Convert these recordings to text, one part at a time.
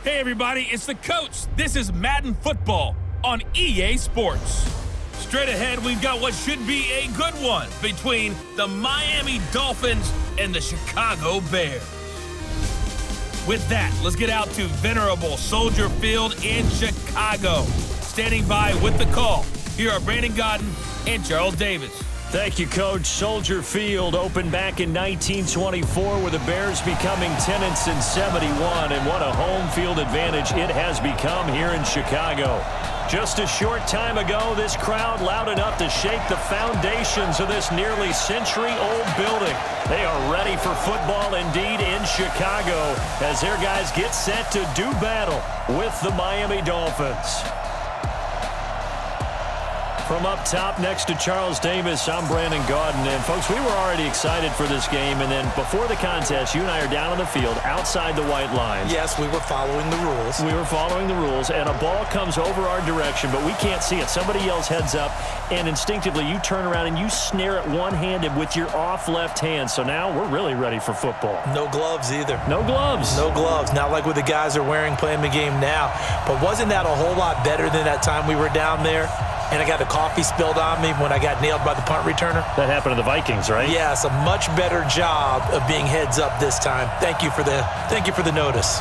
Hey everybody, it's the coach. This is Madden Football on EA Sports. Straight ahead, we've got what should be a good one between the Miami Dolphins and the Chicago Bears. With that, let's get out to venerable Soldier Field in Chicago. Standing by with the call, here are Brandon Godden and Charles Davis. Thank you, Coach. Soldier Field opened back in 1924 with the Bears becoming tenants in 71, and what a home field advantage it has become here in Chicago. Just a short time ago, this crowd loud enough to shake the foundations of this nearly century-old building. They are ready for football indeed in Chicago as their guys get set to do battle with the Miami Dolphins. From up top next to Charles Davis, I'm Brandon Godden. And, folks, we were already excited for this game. And then before the contest, you and I are down on the field outside the white lines. Yes, we were following the rules. We were following the rules, and a ball comes over our direction, but we can't see it. Somebody yells heads up, and instinctively you turn around and you snare it one-handed with your off left hand. So now we're really ready for football. No gloves either. No gloves. No gloves. Not like what the guys are wearing playing the game now. But wasn't that a whole lot better than that time we were down there? And I got the coffee spilled on me when I got nailed by the punt returner. That happened to the Vikings, right? Yes, a much better job of being heads up this time. Thank you for the notice.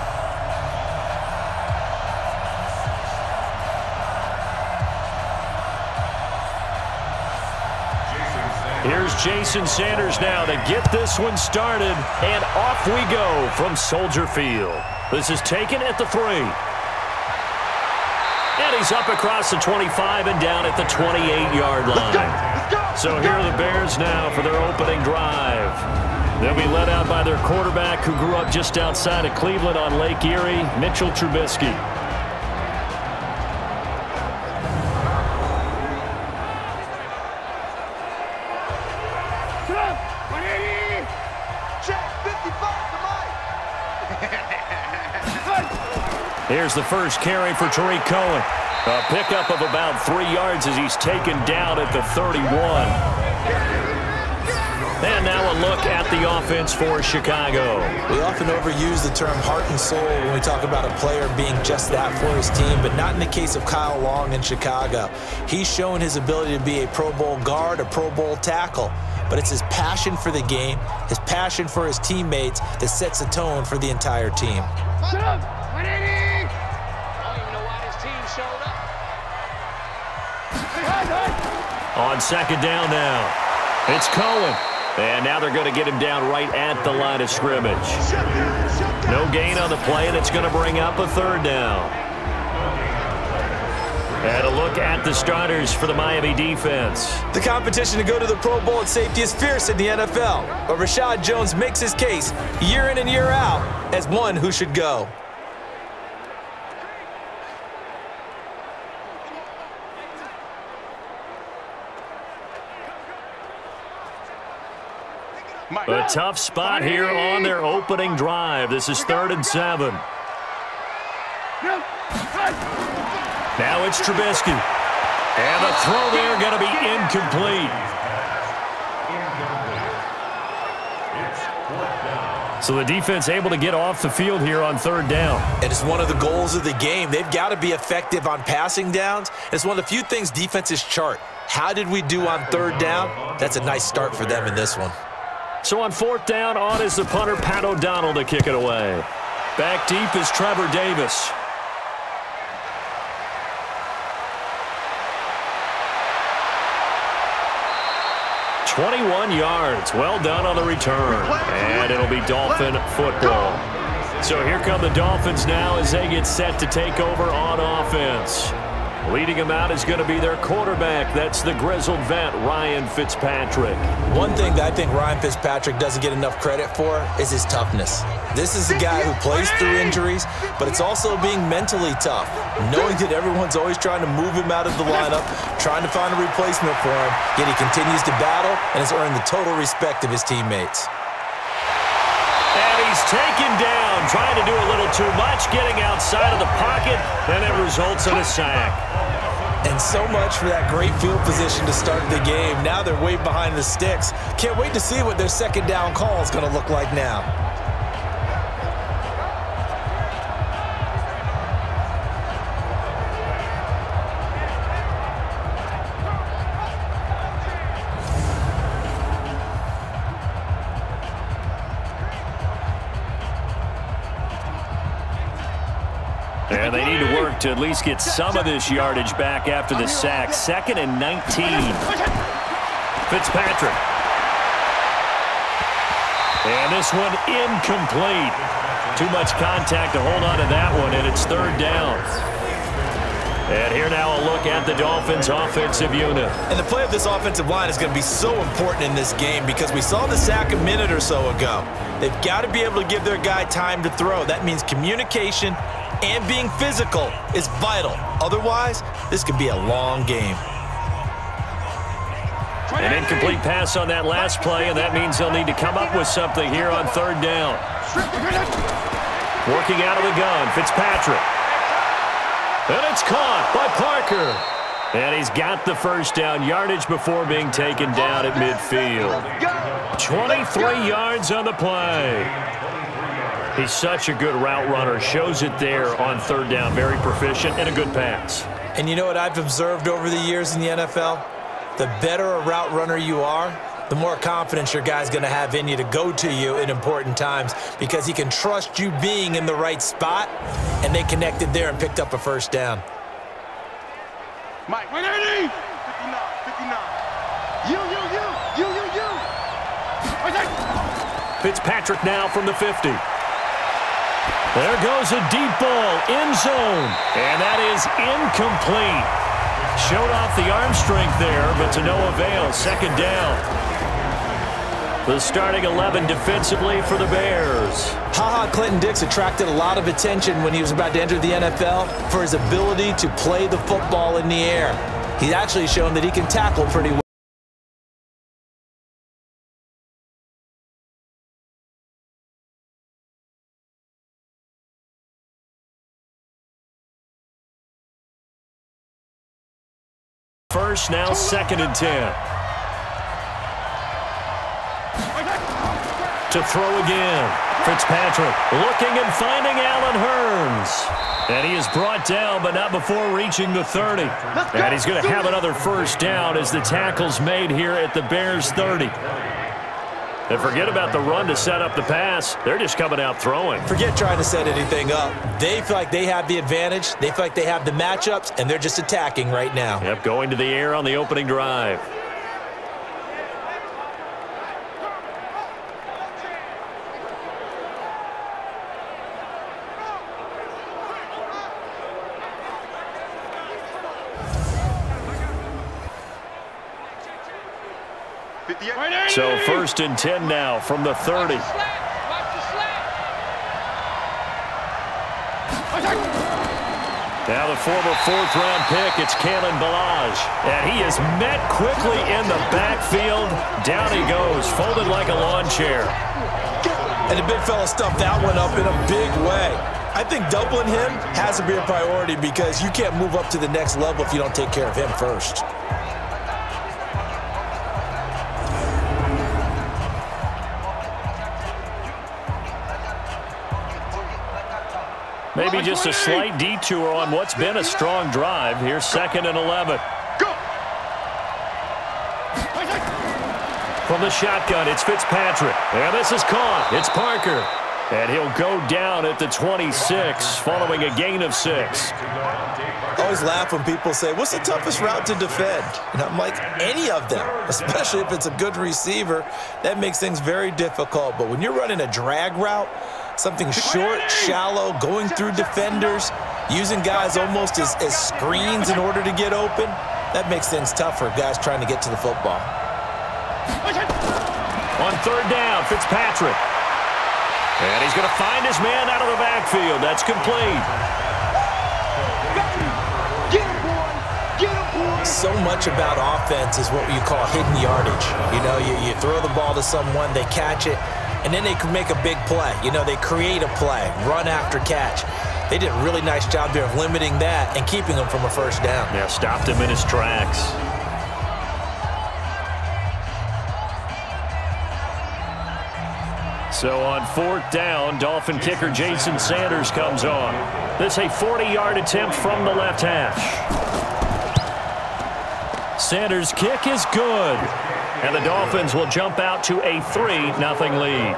Here's Jason Sanders now to get this one started, and off we go from Soldier Field. This is taken at the 3. And he's up across the 25 and down at the 28-yard line. So here are the Bears now for their opening drive. They'll be led out by their quarterback who grew up just outside of Cleveland on Lake Erie, Mitchell Trubisky. Here's the first carry for Tariq Cohen. A pickup of about 3 yards as he's taken down at the 31. And now a look at the offense for Chicago. We often overuse the term heart and soul when we talk about a player being just that for his team, but not in the case of Kyle Long in Chicago. He's shown his ability to be a Pro Bowl guard, a Pro Bowl tackle. But it's his passion for the game, his passion for his teammates that sets the tone for the entire team. On second down now, it's Cohen. And now they're going to get him down right at the line of scrimmage. No gain on the play, and it's going to bring up a third down. And a look at the starters for the Miami defense. The competition to go to the Pro Bowl at safety is fierce in the NFL. But Rashad Jones makes his case year in and year out as one who should go. A tough spot here on their opening drive. This is 3rd and 7. Now it's Trubisky. And the throw there going to be incomplete. So the defense able to get off the field here on 3rd down. And it's one of the goals of the game. They've got to be effective on passing downs. It's one of the few things defenses chart. How did we do on 3rd down? That's a nice start for them in this one. So on 4th down, on is the punter, Pat O'Donnell, to kick it away. Back deep is Trevor Davis. "21 yards. Well done on the return. And it'll be Dolphin football. So here come the Dolphins now as they get set to take over on offense. Leading them out is going to be their quarterback. That's the grizzled vet, Ryan Fitzpatrick. One thing that I think Ryan Fitzpatrick doesn't get enough credit for is his toughness. This is a guy who plays through injuries, but it's also being mentally tough, knowing that everyone's always trying to move him out of the lineup, trying to find a replacement for him, yet he continues to battle and has earned the total respect of his teammates. And he's taken down, trying to do a little too much, getting outside of the pocket, and it results in a sack. And so much for that great field position to start the game. Now they're way behind the sticks. Can't wait to see what their second down call is going to look like now. And they need to work to at least get some of this yardage back after the sack. 2nd and 19. Fitzpatrick. And this one incomplete. Too much contact to hold on to that one, and it's 3rd down. And here now a look at the Dolphins' offensive unit. And the play of this offensive line is going to be so important in this game because we saw the sack a minute or so ago. They've got to be able to give their guy time to throw. That means communication and being physical is vital. Otherwise, this could be a long game. An incomplete pass on that last play, and that means they'll need to come up with something here on 3rd down. Working out of the gun, Fitzpatrick. And it's caught by Parker. And he's got the 1st down yardage before being taken down at midfield. 23 yards on the play. He's such a good route runner. Shows it there on 3rd down. Very proficient and a good pass. And you know what I've observed over the years in the NFL? The better a route runner you are, the more confidence your guy's going to have in you to go to you in important times because he can trust you being in the right spot, and they connected there and picked up a 1st down. Mike, 59, 59. Fitzpatrick now from the 50. There goes a deep ball, end zone, and that is incomplete. Showed off the arm strength there, but to no avail. 2nd down. The starting 11 defensively for the Bears. Clinton Dix attracted a lot of attention when he was about to enter the NFL for his ability to play the football in the air. He's actually shown that he can tackle pretty well. First, now 2nd and 10. To throw again. Fitzpatrick looking and finding Allen Hurns. And he is brought down, but not before reaching the 30. And he's going to have another 1st down as the tackle's made here at the Bears' 30. And forget about the run to set up the pass. They're just coming out throwing. Forget trying to set anything up. They feel like they have the advantage. They feel like they have the matchups, and they're just attacking right now. Yep, going to the air on the opening drive. So 1st and 10 now from the 30. Now the former 4th-round pick, it's Kalen Ballage. And he is met quickly in the backfield. Down he goes, folded like a lawn chair. And the big fella stuffed that one up in a big way. I think doubling him has to be a priority because you can't move up to the next level if you don't take care of him first. Maybe just a slight detour on what's been a strong drive. Here's 2nd and 11. From the shotgun, it's Fitzpatrick. And this is caught. It's Parker. And he'll go down at the 26 following a gain of 6. I always laugh when people say, what's the toughest route to defend? And I'm like, any of them, especially if it's a good receiver. That makes things very difficult. But when you're running a drag route, something short, shallow, going through defenders, using guys almost as screens in order to get open, that makes things tough for guys trying to get to the football. On 3rd down, Fitzpatrick. And he's going to find his man out of the backfield. That's complete. So much about offense is what you call hidden yardage. You know, you throw the ball to someone, they catch it, and then they can make a big play. You know, they create a play, run after catch. They did a really nice job there of limiting that and keeping him from a 1st down. Yeah, stopped him in his tracks. So on 4th down, Dolphin kicker Jason Sanders comes on. This is a 40-yard attempt from the left hash. Sanders' kick is good. And the Dolphins will jump out to a 3-0 lead.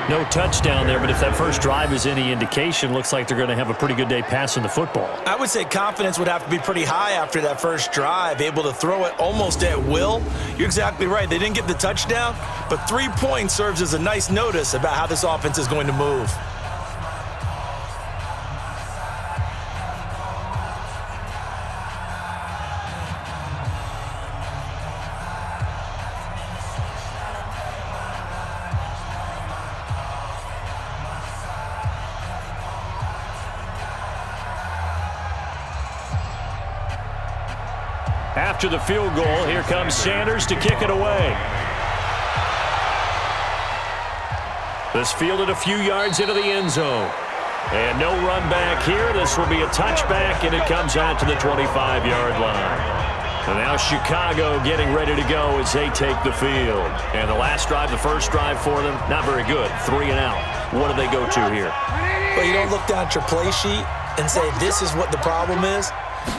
No touchdown there, but if that first drive is any indication, looks like they're going to have a pretty good day passing the football. I would say confidence would have to be pretty high after that first drive, able to throw it almost at will. You're exactly right. They didn't get the touchdown, but 3 points serves as a nice notice about how this offense is going to move. After the field goal, here comes Sanders to kick it away. This fielded a few yards into the end zone. And no run back here. This will be a touchback, and it comes out to the 25-yard line. And now Chicago getting ready to go as they take the field. And the last drive, the first drive for them, not very good. 3 and out. What do they go to here? Well, you don't look down at your play sheet and say, this is what the problem is.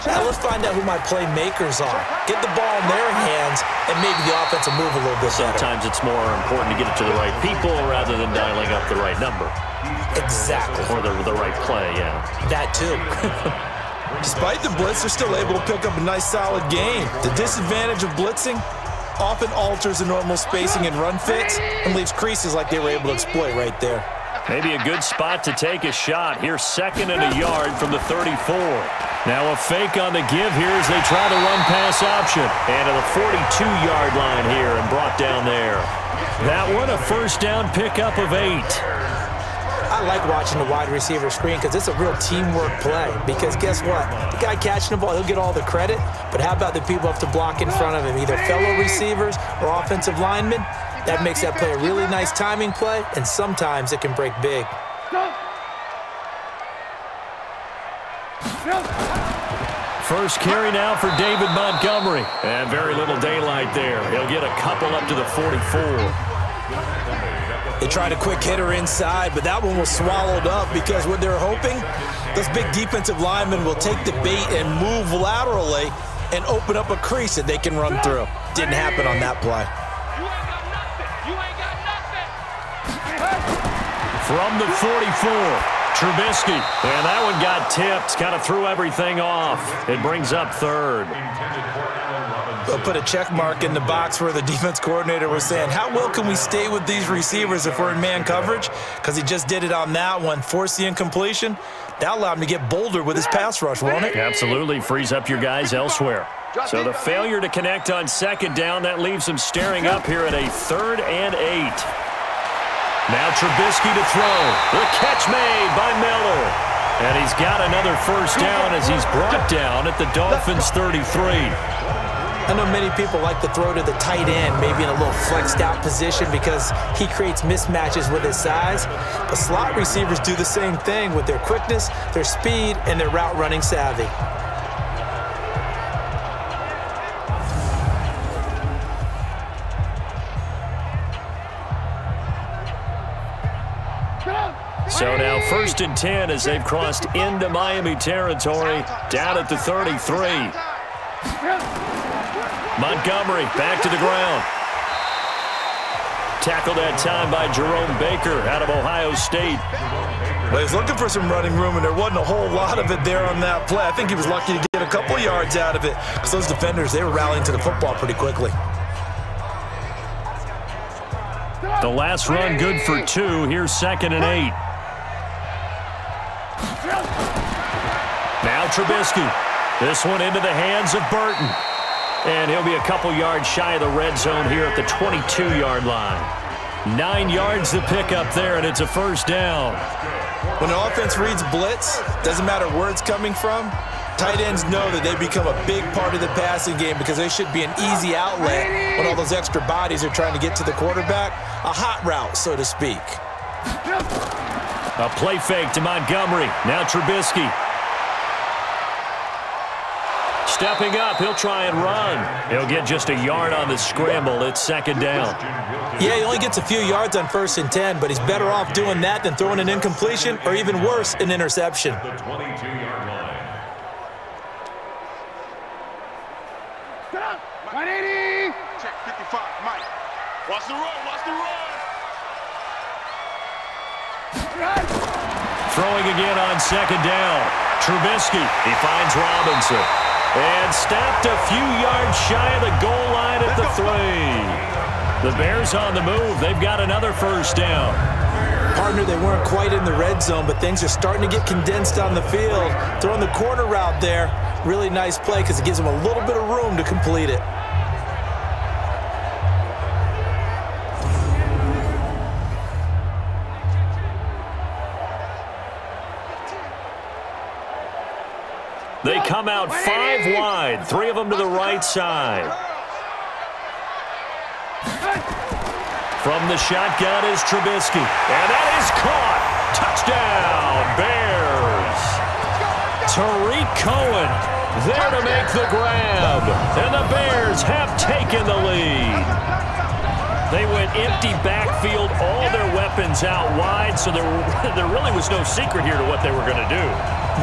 Now let's find out who my playmakers are. Get the ball in their hands and maybe the offense will move a little bit better. Sometimes it's more important to get it to the right people rather than dialing up the right number. Exactly. Or the right play, yeah. That too. Despite the blitz, they're still able to pick up a nice solid game. The disadvantage of blitzing often alters the normal spacing and run fits and leaves creases like they were able to exploit right there. Maybe a good spot to take a shot. Here's 2nd and a yard from the 34. Now a fake on the give here as they try the run-pass option. And to the 42-yard line here and brought down there. That one a first down pickup of 8. I like watching the wide receiver screen because it's a real teamwork play. Because guess what? The guy catching the ball, he'll get all the credit. But how about the people who have to block in front of him, either fellow receivers or offensive linemen? That makes that play a really nice timing play, and sometimes it can break big. First carry now for David Montgomery. And very little daylight there. He'll get a couple up to the 44. They tried a quick hitter inside, but that one was swallowed up because what they're hoping, those big defensive linemen will take the bait and move laterally and open up a crease that they can run through. Didn't happen on that play. From the 44, Trubisky. And that one got tipped, kind of threw everything off. It brings up 3rd. They'll put a check mark in the box where the defense coordinator was saying, how well can we stay with these receivers if we're in man coverage? Because he just did it on that one, forced the incompletion. That allowed him to get bolder with his pass rush, won't it? Absolutely, frees up your guys elsewhere. So the failure to connect on 2nd down, that leaves him staring up here at a 3rd and 8. Now Trubisky to throw. The catch made by Miller. And he's got another first down as he's brought down at the Dolphins' 33. I know many people like to throw to the tight end, maybe in a little flexed out position because he creates mismatches with his size. But slot receivers do the same thing with their quickness, their speed, and their route running savvy. So now 1st and 10 as they've crossed into Miami territory, down at the 33. Montgomery back to the ground. Tackled that time by Jerome Baker out of Ohio State. Well, he's looking for some running room, and there wasn't a whole lot of it there on that play. I think he was lucky to get a couple of yards out of it because those defenders, they were rallying to the football pretty quickly. The last run good for 2. Here's 2nd and 8. Now Trubisky. This one into the hands of Burton. And he'll be a couple yards shy of the red zone here at the 22-yard line. 9 yards to pick up there, and it's a first down. When the offense reads blitz, doesn't matter where it's coming from, tight ends know that they become a big part of the passing game because they should be an easy outlet when all those extra bodies are trying to get to the quarterback. A hot route, so to speak. A play fake to Montgomery. Now Trubisky. Stepping up, he'll try and run. He'll get just a yard on the scramble. It's 2nd down. Yeah, he only gets a few yards on 1st and 10, but he's better off doing that than throwing an incompletion or even worse, an interception. The 22-yard line. 180. Check 55, Mike. Watch the run, watch the run. Throwing again on second down. Trubisky, he finds Robinson. And stopped a few yards shy of the goal line at the 3. The Bears on the move. They've got another first down. Partner, they weren't quite in the red zone, but things are starting to get condensed on the field. Throwing the corner route there, really nice play because it gives them a little bit of room to complete it. They come out 5 wide, 3 of them to the right side. From the shotgun is Trubisky, and that is caught. Touchdown, Bears. Tariq Cohen there to make the grab, and the Bears have taken the lead. They went empty backfield, all their weapons out wide, so there really was no secret here to what they were going to do.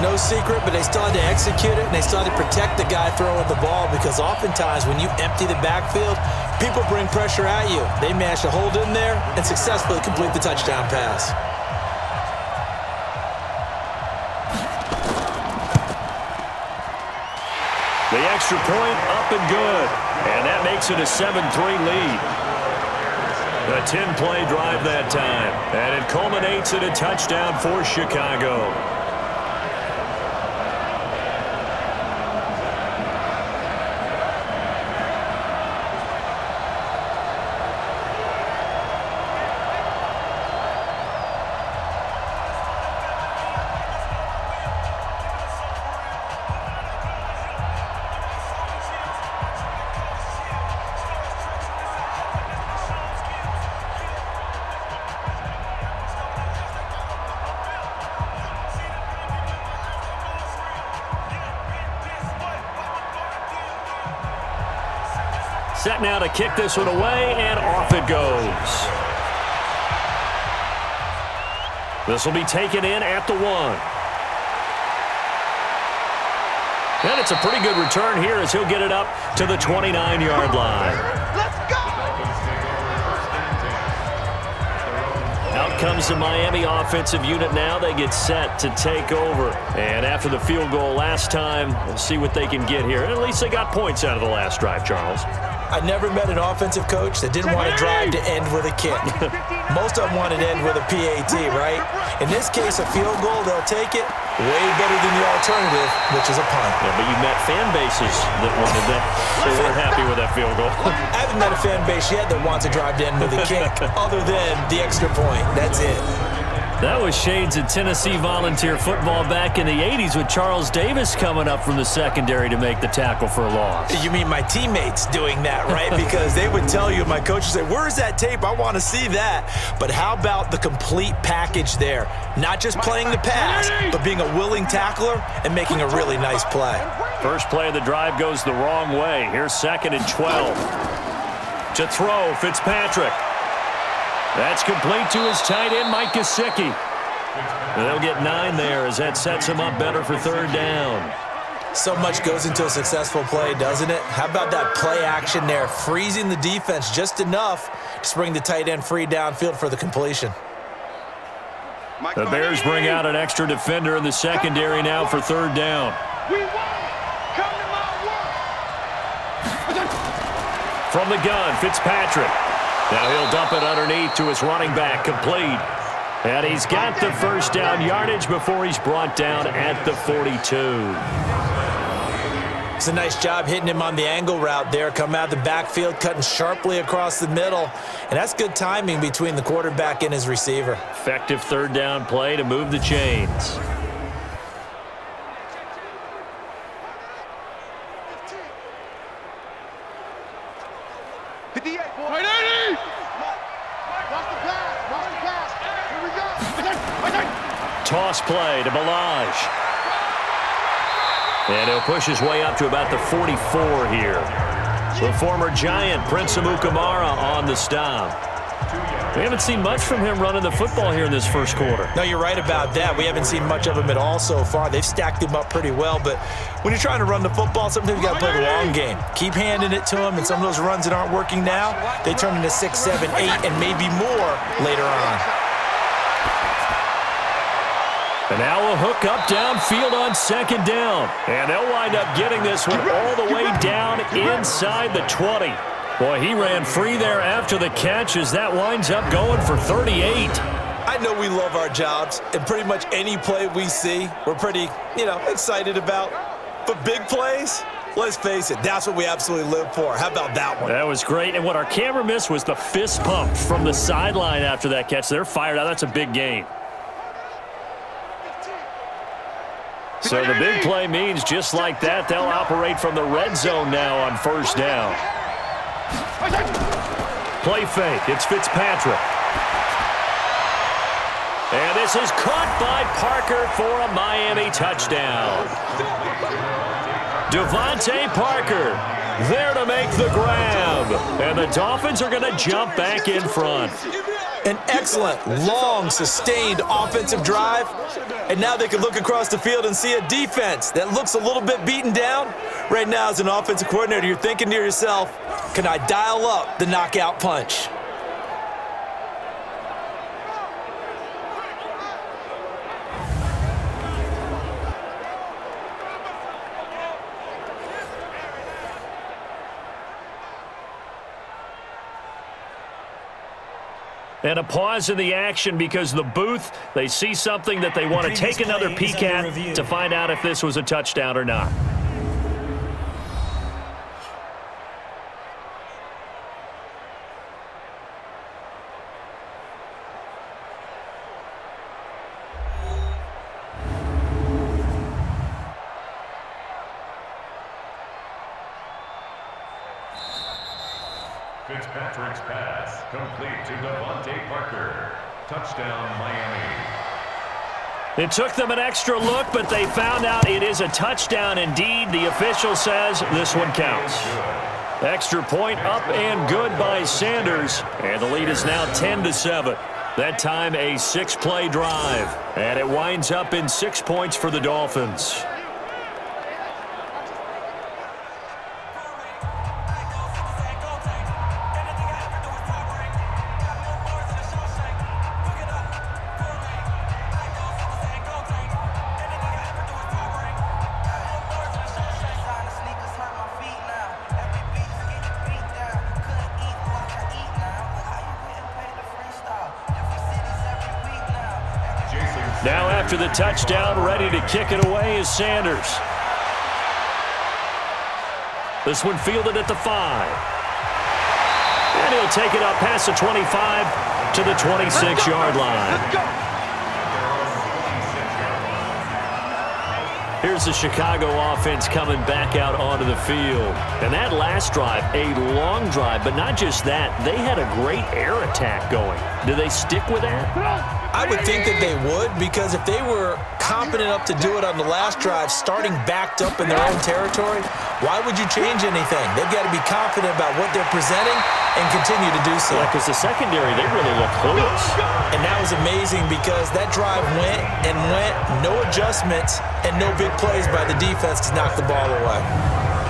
No secret, but they still had to execute it, and they still had to protect the guy throwing the ball because oftentimes when you empty the backfield, people bring pressure at you. They managed to hold in there and successfully complete the touchdown pass. The extra point up and good, and that makes it a 7-3 lead. A 10-play drive that time, and it culminates in a touchdown for Chicago. Set now to kick this one away, and off it goes. This will be taken in at the 1. And it's a pretty good return here as he'll get it up to the 29-yard line. Let's go! Out comes the Miami offensive unit now. They get set to take over. And after the field goal last time, we'll see what they can get here. At least they got points out of the last drive, Charles. I never met an offensive coach that didn't want to drive to end with a kick. Most of them wanted to end with a PAT, right? In this case, a field goal, they'll take it. Way better than the alternative, which is a punt. Yeah, but you met fan bases that wanted that. They weren't happy with that field goal. I haven't met a fan base yet that wants to drive to end with a kick other than the extra point. That's it. That was shades of Tennessee volunteer football back in the 80s with Charles Davis coming up from the secondary to make the tackle for a loss. You mean my teammates doing that, right? Because they would tell you, my coach would say, where's that tape? I want to see that. But how about the complete package there? Not just playing the pass, but being a willing tackler and making a really nice play. First play of the drive goes the wrong way. Here's 2nd and 12. To throw, Fitzpatrick. That's complete to his tight end, Mike Gesicki. They'll get 9 there as that sets him up better for 3rd down. So much goes into a successful play, doesn't it? How about that play action there, freezing the defense just enough to bring the tight end free downfield for the completion. The Bears bring out an extra defender in the secondary now for 3rd down. From the gun, Fitzpatrick. Now he'll dump it underneath to his running back, complete. And he's got the first down yardage before he's brought down at the 42. It's a nice job hitting him on the angle route there. Come out of the backfield, cutting sharply across the middle. And that's good timing between the quarterback and his receiver. Effective 3rd down play to move the chains. Toss play to Balaj. And he'll push his way up to about the 44 here. The former Giant, Prince Amukamara, on the stop. We haven't seen much from him running the football here in this first quarter. No, you're right about that. We haven't seen much of him at all so far. They've stacked him up pretty well, but when you're trying to run the football, sometimes you got to play the long game. Keep handing it to him, and some of those runs that aren't working now, they turn into 6, 7, 8, and maybe more later on. And now a hook up downfield on second down. And they'll wind up getting this one all the way down inside the 20. Boy, he ran free there after the catch as that winds up going for 38. I know we love our jobs, and pretty much any play we see, we're pretty, excited about. But big plays, let's face it, that's what we absolutely live for. How about that one? That was great. And what our camera missed was the fist pump from the sideline after that catch. They're fired out. That's a big gain. So the big play means just like that, they'll operate from the red zone now on first down. Play fake. It's Fitzpatrick. And this is caught by Parker for a Miami touchdown. Devontae Parker there to make the grab. And the Dolphins are going to jump back in front. An excellent, long, sustained offensive drive. And now they can look across the field and see a defense that looks a little bit beaten down. Right now, as an offensive coordinator, you're thinking to yourself, can I dial up the knockout punch? And a pause in the action because the booth, they see something that they want to take another peek at to find out if this was a touchdown or not. Fitzpatrick's pass complete to Devontae Parker. Touchdown, Miami. It took them an extra look, but they found out it is a touchdown indeed. The official says this one counts. Extra point up and good by Sanders. And the lead is now 10-7. That time a 6-play drive. And it winds up in 6 points for the Dolphins. Now after the touchdown, ready to kick it away is Sanders. This one fielded at the 5. And he'll take it up past the 25 to the 26-yard line. Here's the Chicago offense coming back out onto the field. And that last drive, a long drive, but not just that. They had a great air attack going. Do they stick with that? I would think that they would, because if they were competent enough to do it on the last drive, starting backed up in their own territory, why would you change anything? They've got to be confident about what they're presenting and continue to do so. Yeah, because the secondary, they really look clueless. And that was amazing because that drive went and went, no adjustments, and no big plays by the defense to knock the ball away.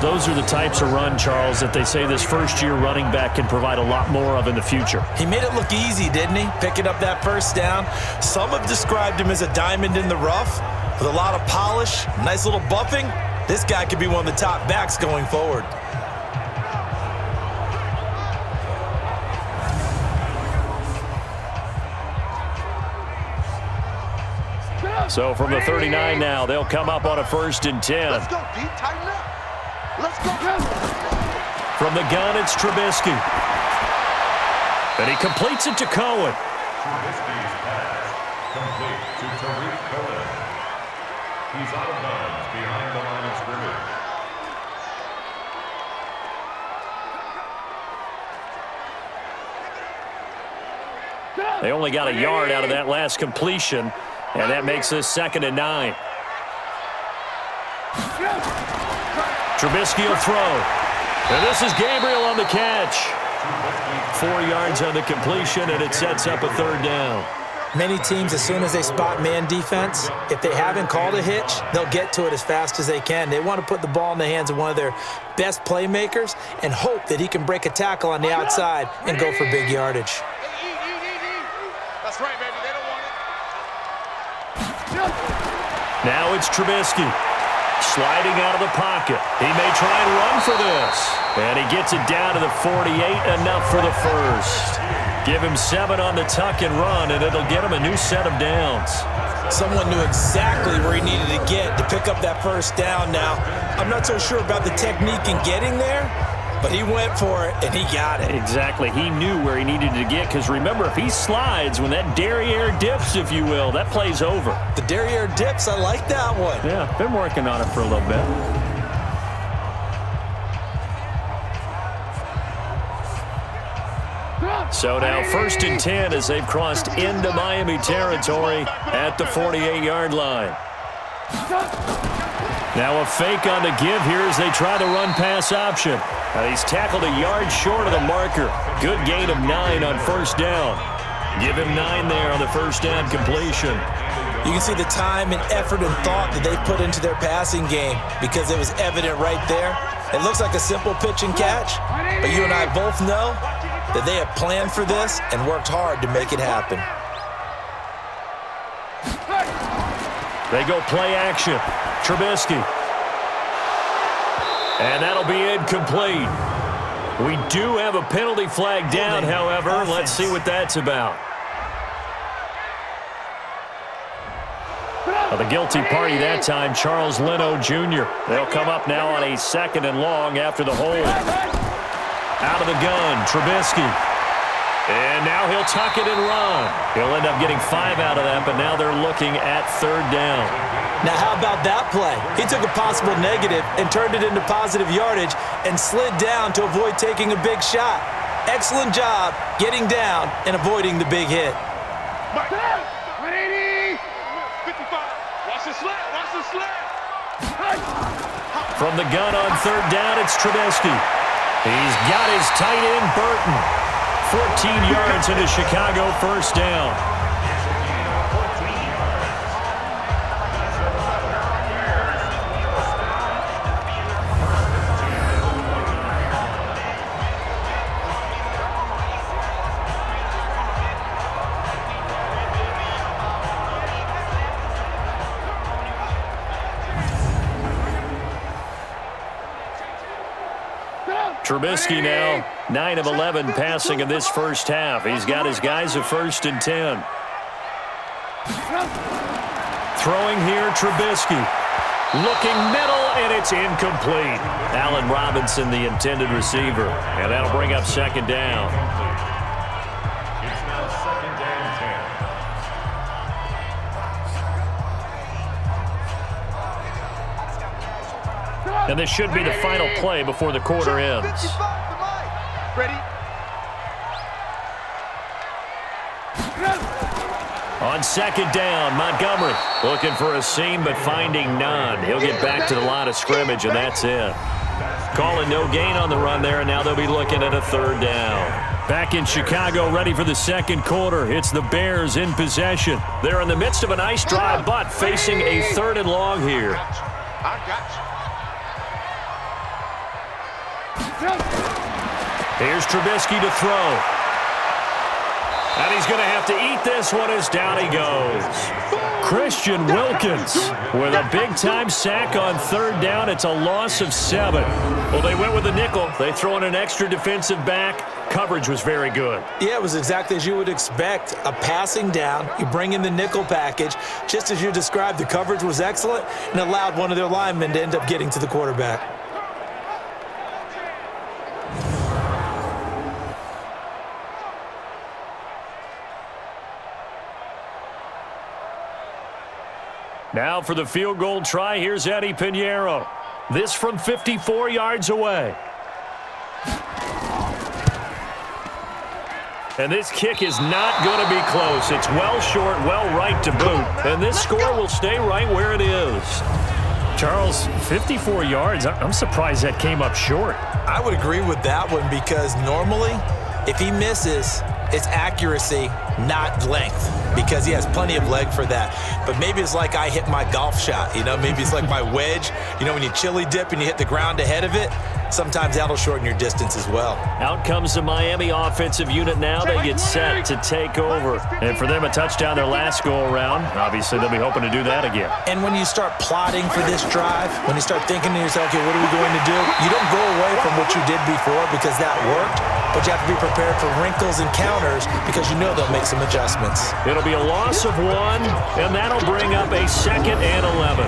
Those are the types of run, Charles, that they say this first-year running back can provide a lot more of in the future. He made it look easy, didn't he? Picking up that first down. Some have described him as a diamond in the rough with a lot of polish, nice little buffing. This guy could be one of the top backs going forward. So from the 39 now, they'll come up on a 1st and 10. Let's go, D. Tighten up. Let's go. From the gun, it's Trubisky. And he completes it to Cohen. Trubisky's pass complete to Tariq Cohen. He's out of bounds behind the line of scrimmage. They only got a yard out of that last completion, and that makes this 2nd and 9. Trubisky will throw. And this is Gabriel on the catch. 4 yards on the completion, and it sets up a 3rd down. Many teams, as soon as they spot man defense, if they haven't called a hitch, they'll get to it as fast as they can. They want to put the ball in the hands of one of their best playmakers and hope that he can break a tackle on the outside and go for big yardage. That's right, baby. They don't want it. Now it's Trubisky. Sliding out of the pocket. He may try and run for this. And he gets it down to the 48, enough for the first. Give him 7 on the tuck and run, and it'll get him a new set of downs. Someone knew exactly where he needed to get to pick up that first down now. I'm not so sure about the technique in getting there, but he went for it, and he got it. Exactly. He knew where he needed to get, because remember, if he slides, when that derriere dips, if you will, that play's over. The derriere dips, I like that one. Yeah, been working on it for a little bit. So now 1st and 10 as they've crossed into Miami territory at the 48-yard line. Now a fake on the give here as they try the run-pass option. He's tackled a yard short of the marker. Good gain of 9 on 1st down. Give him 9 there on the 1st down completion. You can see the time and effort and thought that they put into their passing game because it was evident right there. It looks like a simple pitch and catch, but you and I both know that they have planned for this and worked hard to make it happen. They go play action. Trubisky. And that'll be incomplete. We do have a penalty flag down, however. Let's see what that's about. Well, the guilty party that time, Charles Leno Jr. They'll come up now on a 2nd and long after the hold. Out of the gun, Trubisky. And now he'll tuck it and run. He'll end up getting 5 out of that, but now they're looking at 3rd down. Now, how about that play? He took a possible negative and turned it into positive yardage and slid down to avoid taking a big shot. Excellent job getting down and avoiding the big hit. 180. 55. Watch the slap. Watch the slap. From the gun on 3rd down, it's Trubisky. He's got his tight end, Burton. 14 yards into Chicago, 1st down. Trubisky now 9 of 11 passing in this 1st half. He's got his guys at 1st and 10. Throwing here, Trubisky. Looking middle, and it's incomplete. Allen Robinson, the intended receiver. And that'll bring up 2nd down. It's now 2nd and 10. And this should be the final play before the quarter ends. Ready? On 2nd down, Montgomery looking for a seam but finding none. He'll get back to the line of scrimmage, and that's it. Calling no gain on the run there, and now they'll be looking at a 3rd down. Back in Chicago, ready for the 2nd quarter. It's the Bears in possession. They're in the midst of a nice drive, but facing a 3rd and long here. I got you. Here's Trubisky to throw. And he's going to have to eat this one as down he goes. Christian Wilkins with a big-time sack on 3rd down. It's a loss of 7. Well, they went with the nickel. They throw in an extra defensive back. Coverage was very good. Yeah, it was exactly as you would expect. A passing down. You bring in the nickel package. Just as you described, the coverage was excellent and allowed one of their linemen to end up getting to the quarterback. Now for the field goal try, here's Eddie Pinheiro. This from 54 yards away. And this kick is not going to be close. It's well short, well right to boot. And this score will stay right where it is. Charles, 54 yards, I'm surprised that came up short. I would agree with that one because normally, if he misses, it's accuracy not length, because he has plenty of leg for that. But maybe it's like I hit my golf shot, maybe it's like my wedge. When you chili dip and you hit the ground ahead of it, sometimes that'll shorten your distance as well. Out comes the Miami offensive unit now. They get set to take over. And for them, a touchdown their last go-around. Obviously, they'll be hoping to do that again. And when you start plotting for this drive, when you start thinking to yourself, okay, what are we going to do? You don't go away from what you did before because that worked, but you have to be prepared for wrinkles and counters because you know they'll make some adjustments. It'll be a loss of 1, and that'll bring up a 2nd and 11.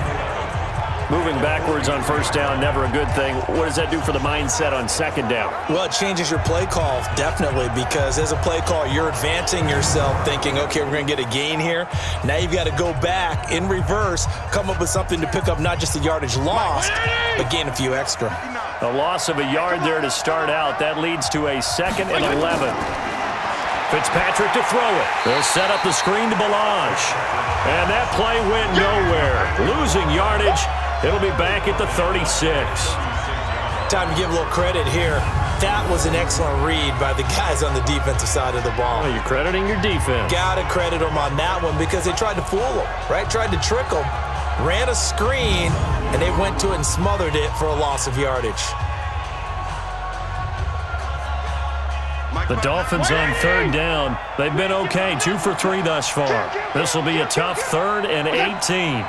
Moving backwards on first down, never a good thing. What does that do for the mindset on second down? Well, it changes your play call, definitely, because as a play call, you're advancing yourself thinking, okay, we're going to get a gain here. Now you've got to go back in reverse, come up with something to pick up not just the yardage lost, but gain a few extra. A loss of a yard there to start out. That leads to a 2nd and 11. Fitzpatrick to throw it. They'll set up the screen to Balaj. And that play went nowhere. Losing yardage. It'll be back at the 36. Time to give a little credit here. That was an excellent read by the guys on the defensive side of the ball. Oh, you're crediting your defense. Got to credit them on that one because they tried to fool them, right? Tried to trick them. Ran a screen, and they went to it and smothered it for a loss of yardage. The Dolphins on third down. They've been okay, 2 for 3 thus far. This will be a tough 3rd and 18.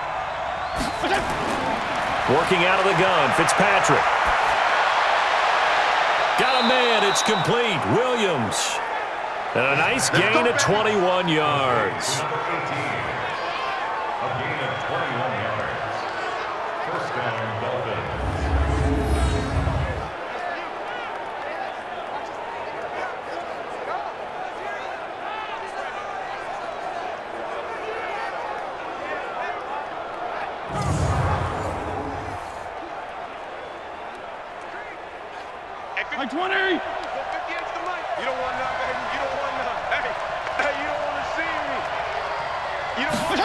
Working out of the gun, Fitzpatrick. Got a man, it's complete. Williams. And a nice gain of 21 yards. A gain of 21 yards. First down, Dolphins. Like 20. You don't want none, baby. You don't want none. Hey, you don't want to see me. You don't want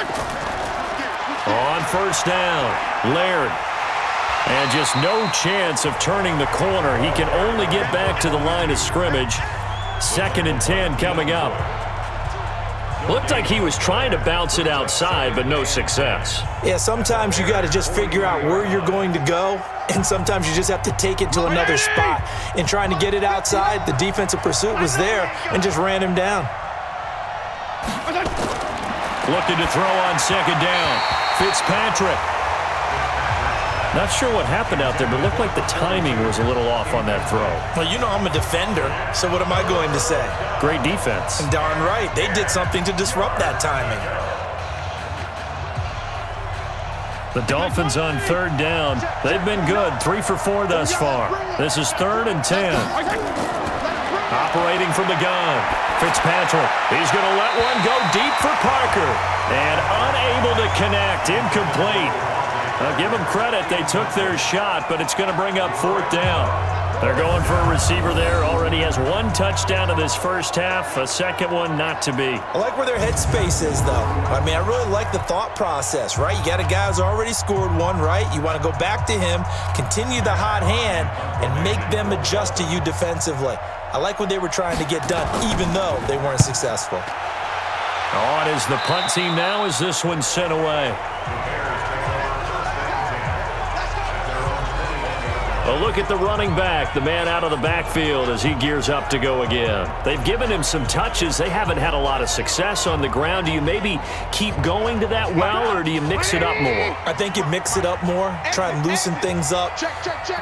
On first down, Laird. And just no chance of turning the corner. He can only get back to the line of scrimmage. 2nd and 10 coming up. Looked like he was trying to bounce it outside, but no success. Yeah, sometimes you got to just figure out where you're going to go, and sometimes you just have to take it to another spot. In trying to get it outside, the defensive pursuit was there and just ran him down. Looking to throw on 2nd down. Fitzpatrick. Not sure what happened out there, but looked like the timing was a little off on that throw. Well, I'm a defender, so what am I going to say? Great defense. And darn right, they did something to disrupt that timing. The Dolphins on third down. They've been good, 3 for 4 thus far. This is 3rd and 10. Operating from the gun. Fitzpatrick. He's going to let one go deep for Parker. And unable to connect. Incomplete. Give them credit. They took their shot, but it's going to bring up 4th down. They're going for a receiver there. Already has 1 touchdown in this first half. A second one not to be. I like where their headspace is, though. I really like the thought process, right? You got a guy who's already scored 1, right? You want to go back to him, continue the hot hand, and make them adjust to you defensively. I like what they were trying to get done, even though they weren't successful. On is the punt team now as this one's sent away. A look at the running back, the man out of the backfield as he gears up to go again. They've given him some touches. They haven't had a lot of success on the ground. Do you maybe keep going to that well, or do you mix it up more? I think you mix it up more, try and loosen things up.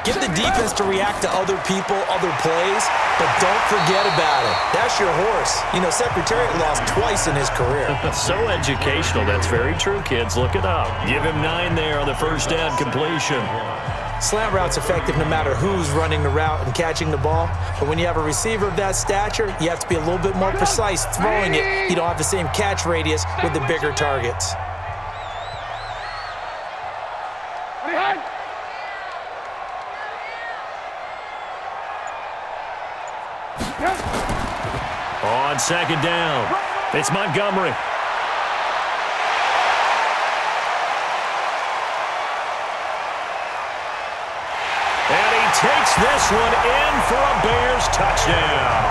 Get the defense to react to other people, other plays, but don't forget about it. That's your horse. Secretariat lost twice in his career. So educational. That's very true, kids. Look it up. Give him 9 there on the first down completion. Slant route's effective no matter who's running the route and catching the ball. But when you have a receiver of that stature, you have to be a little bit more precise throwing it. You don't have the same catch radius with the bigger targets. On second down, it's Montgomery. Takes this one in for a Bears touchdown.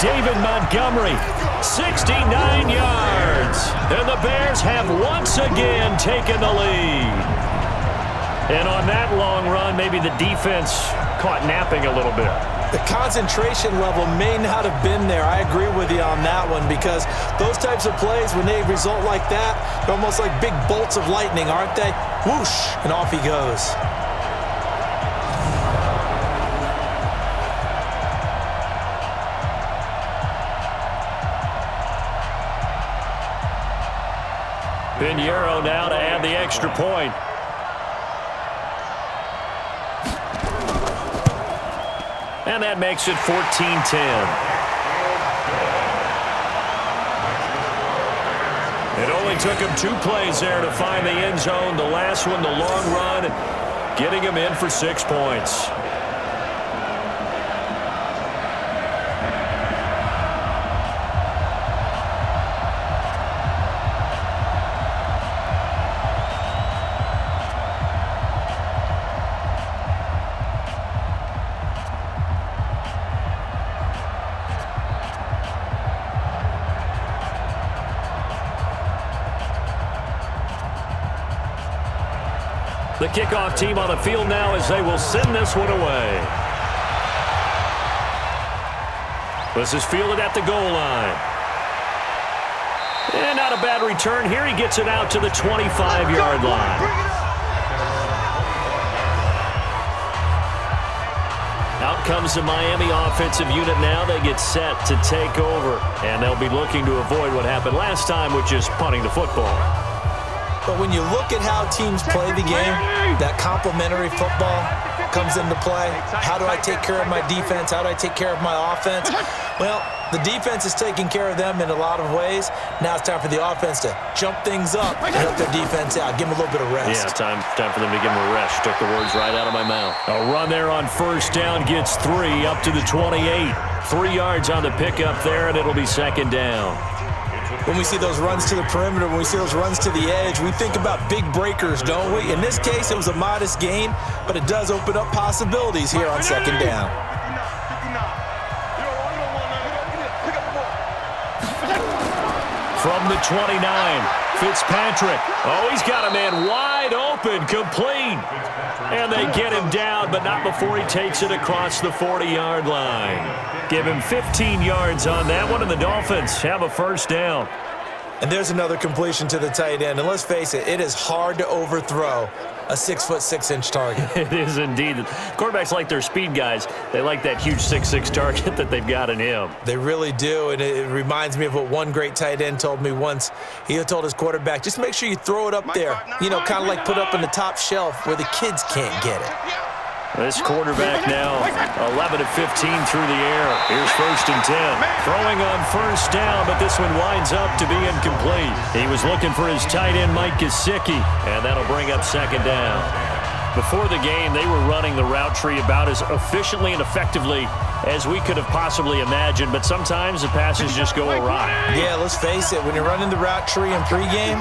David Montgomery, 69 yards. And the Bears have once again taken the lead. And on that long run, maybe the defense caught napping a little bit. The concentration level may not have been there. I agree with you on that one, because those types of plays, when they result like that, they're almost like big bolts of lightning, aren't they? Whoosh, and off he goes. Pinheiro now to add the extra point. And that makes it 14-10. It only took him 2 plays there to find the end zone. The last one, the long run, getting him in for 6 points. The kickoff team on the field now as they will send this one away. This is fielded at the goal line. And not a bad return here. He gets it out to the 25-yard line. Out comes the Miami offensive unit now. They get set to take over. And they'll be looking to avoid what happened last time, which is punting the football. But when you look at how teams play the game, that complementary football comes into play. How do I take care of my defense? How do I take care of my offense? Well, the defense is taking care of them in a lot of ways. Now it's time for the offense to jump things up and help their defense out. Give them a little bit of rest. Yeah, time for them to give them a rest. Took the words right out of my mouth. A run there on first down gets 3 up to the 28. 3 yards on the pickup there, and it'll be second down. When we see those runs to the perimeter, when we see those runs to the edge, we think about big breakers, don't we? In this case, it was a modest gain, but it does open up possibilities here on second down. From the 29, Fitzpatrick. Oh, he's got a man wide open, complete. And they get him down, but not before he takes it across the 40-yard line. Give him 15 yards on that one, and the Dolphins have a first down. And there's another completion to the tight end. And let's face it, it is hard to overthrow a 6'6" target. It is indeed. Quarterbacks like their speed guys. They like that huge 6'6" target that they've got in him. They really do, and it reminds me of what one great tight end told me once. He told his quarterback, just make sure you throw it up there, you know, kind of like put up on the top shelf where the kids can't get it. This quarterback now 11 of 15 through the air. Here's first and 10. Throwing on first down, but this one winds up to be incomplete. He was looking for his tight end, Mike Gesicki, and that'll bring up second down. Before the game, they were running the route tree about as efficiently and effectively as we could have possibly imagined, but sometimes the passes just go awry. Yeah, let's face it, when you're running the route tree in pregame,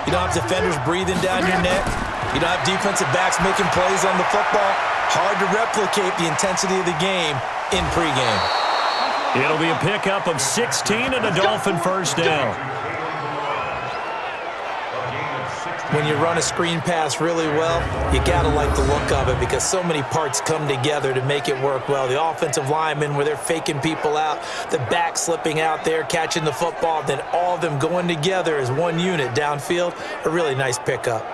you don't have defenders breathing down your neck. You don't have defensive backs making plays on the football. Hard to replicate the intensity of the game in pregame. It'll be a pickup of 16 and a Dolphin first down. When you run a screen pass really well, you got to like the look of it because so many parts come together to make it work well. The offensive linemen, where they're faking people out, the back slipping out there, catching the football, then all of them going together as one unit downfield. A really nice pickup.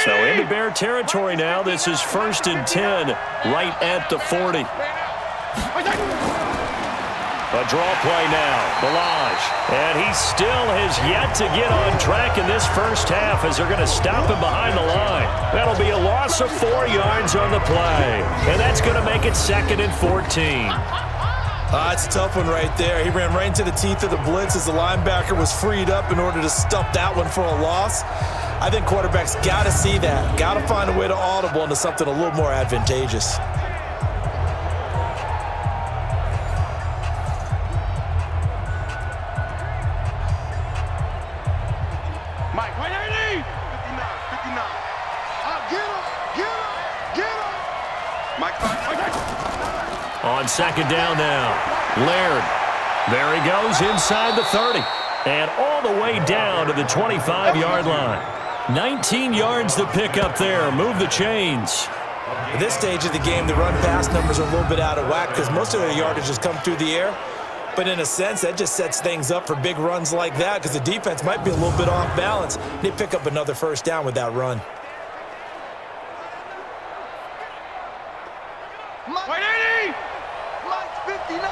So into Bear territory now. This is first and 10 right at the 40. A draw play now. Balaj. And he still has yet to get on track in this first half as they're going to stop him behind the line. That'll be a loss of 4 yards on the play. And that's going to make it second and 14. It's a tough one right there. He ran right into the teeth of the blitz as the linebacker was freed up in order to stump that one for a loss. I think quarterbacks got to see that. Got to find a way to audible into something a little more advantageous. Mike, On second down now, Laird. There he goes inside the 30. And all the way down to the 25-yard line. 19 yards to pick up there. Move the chains. At this stage of the game, the run-pass numbers are a little bit out of whack because most of their yardage has come through the air. But in a sense, that just sets things up for big runs like that because the defense might be a little bit off balance. They pick up another first down with that run. Mike 80! Mike 59!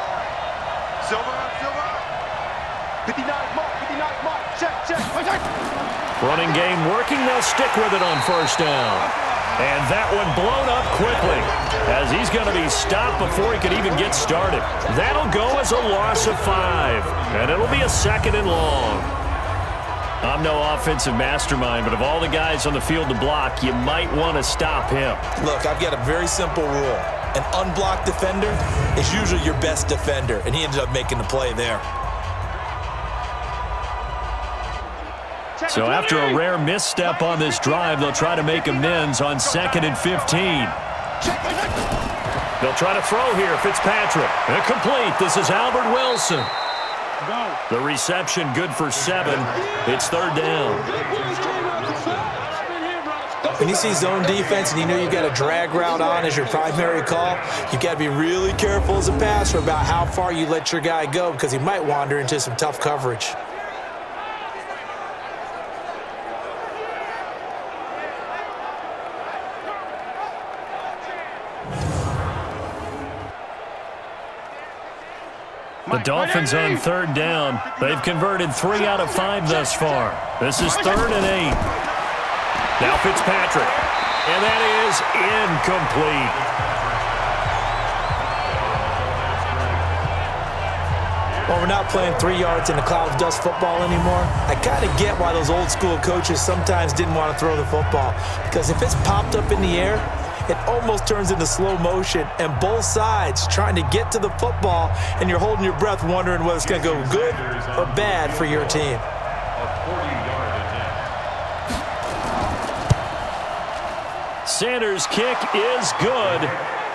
Silver, 59, Mark, check. Running game working, they'll stick with it on first down. And that one blown up quickly as he's going to be stopped before he could even get started. That'll go as a loss of 5, and it'll be a second and long. I'm no offensive mastermind, but of all the guys on the field to block, you might want to stop him. Look, I've got a very simple rule. An unblocked defender is usually your best defender, and he ended up making the play there. So after a rare misstep on this drive, they'll try to make amends on 2nd and 15. They'll try to throw here. Fitzpatrick. Incomplete. This is Albert Wilson. The reception good for 7. It's 3rd down. When you see zone defense and you know you've got a drag route on as your primary call, you've got to be really careful as a passer about how far you let your guy go because he might wander into some tough coverage. The Dolphins on 3rd down. They've converted 3 out of 5 thus far. This is 3rd and 8. Now Fitzpatrick. And that is incomplete. Well, we're not playing 3 yards in a cloud of dust football anymore. I kind of get why those old school coaches sometimes didn't want to throw the football. Because if it's popped up in the air, it almost turns into slow motion, and both sides trying to get to the football, and you're holding your breath wondering whether it's going to go good or bad for your team. Sanders' kick is good.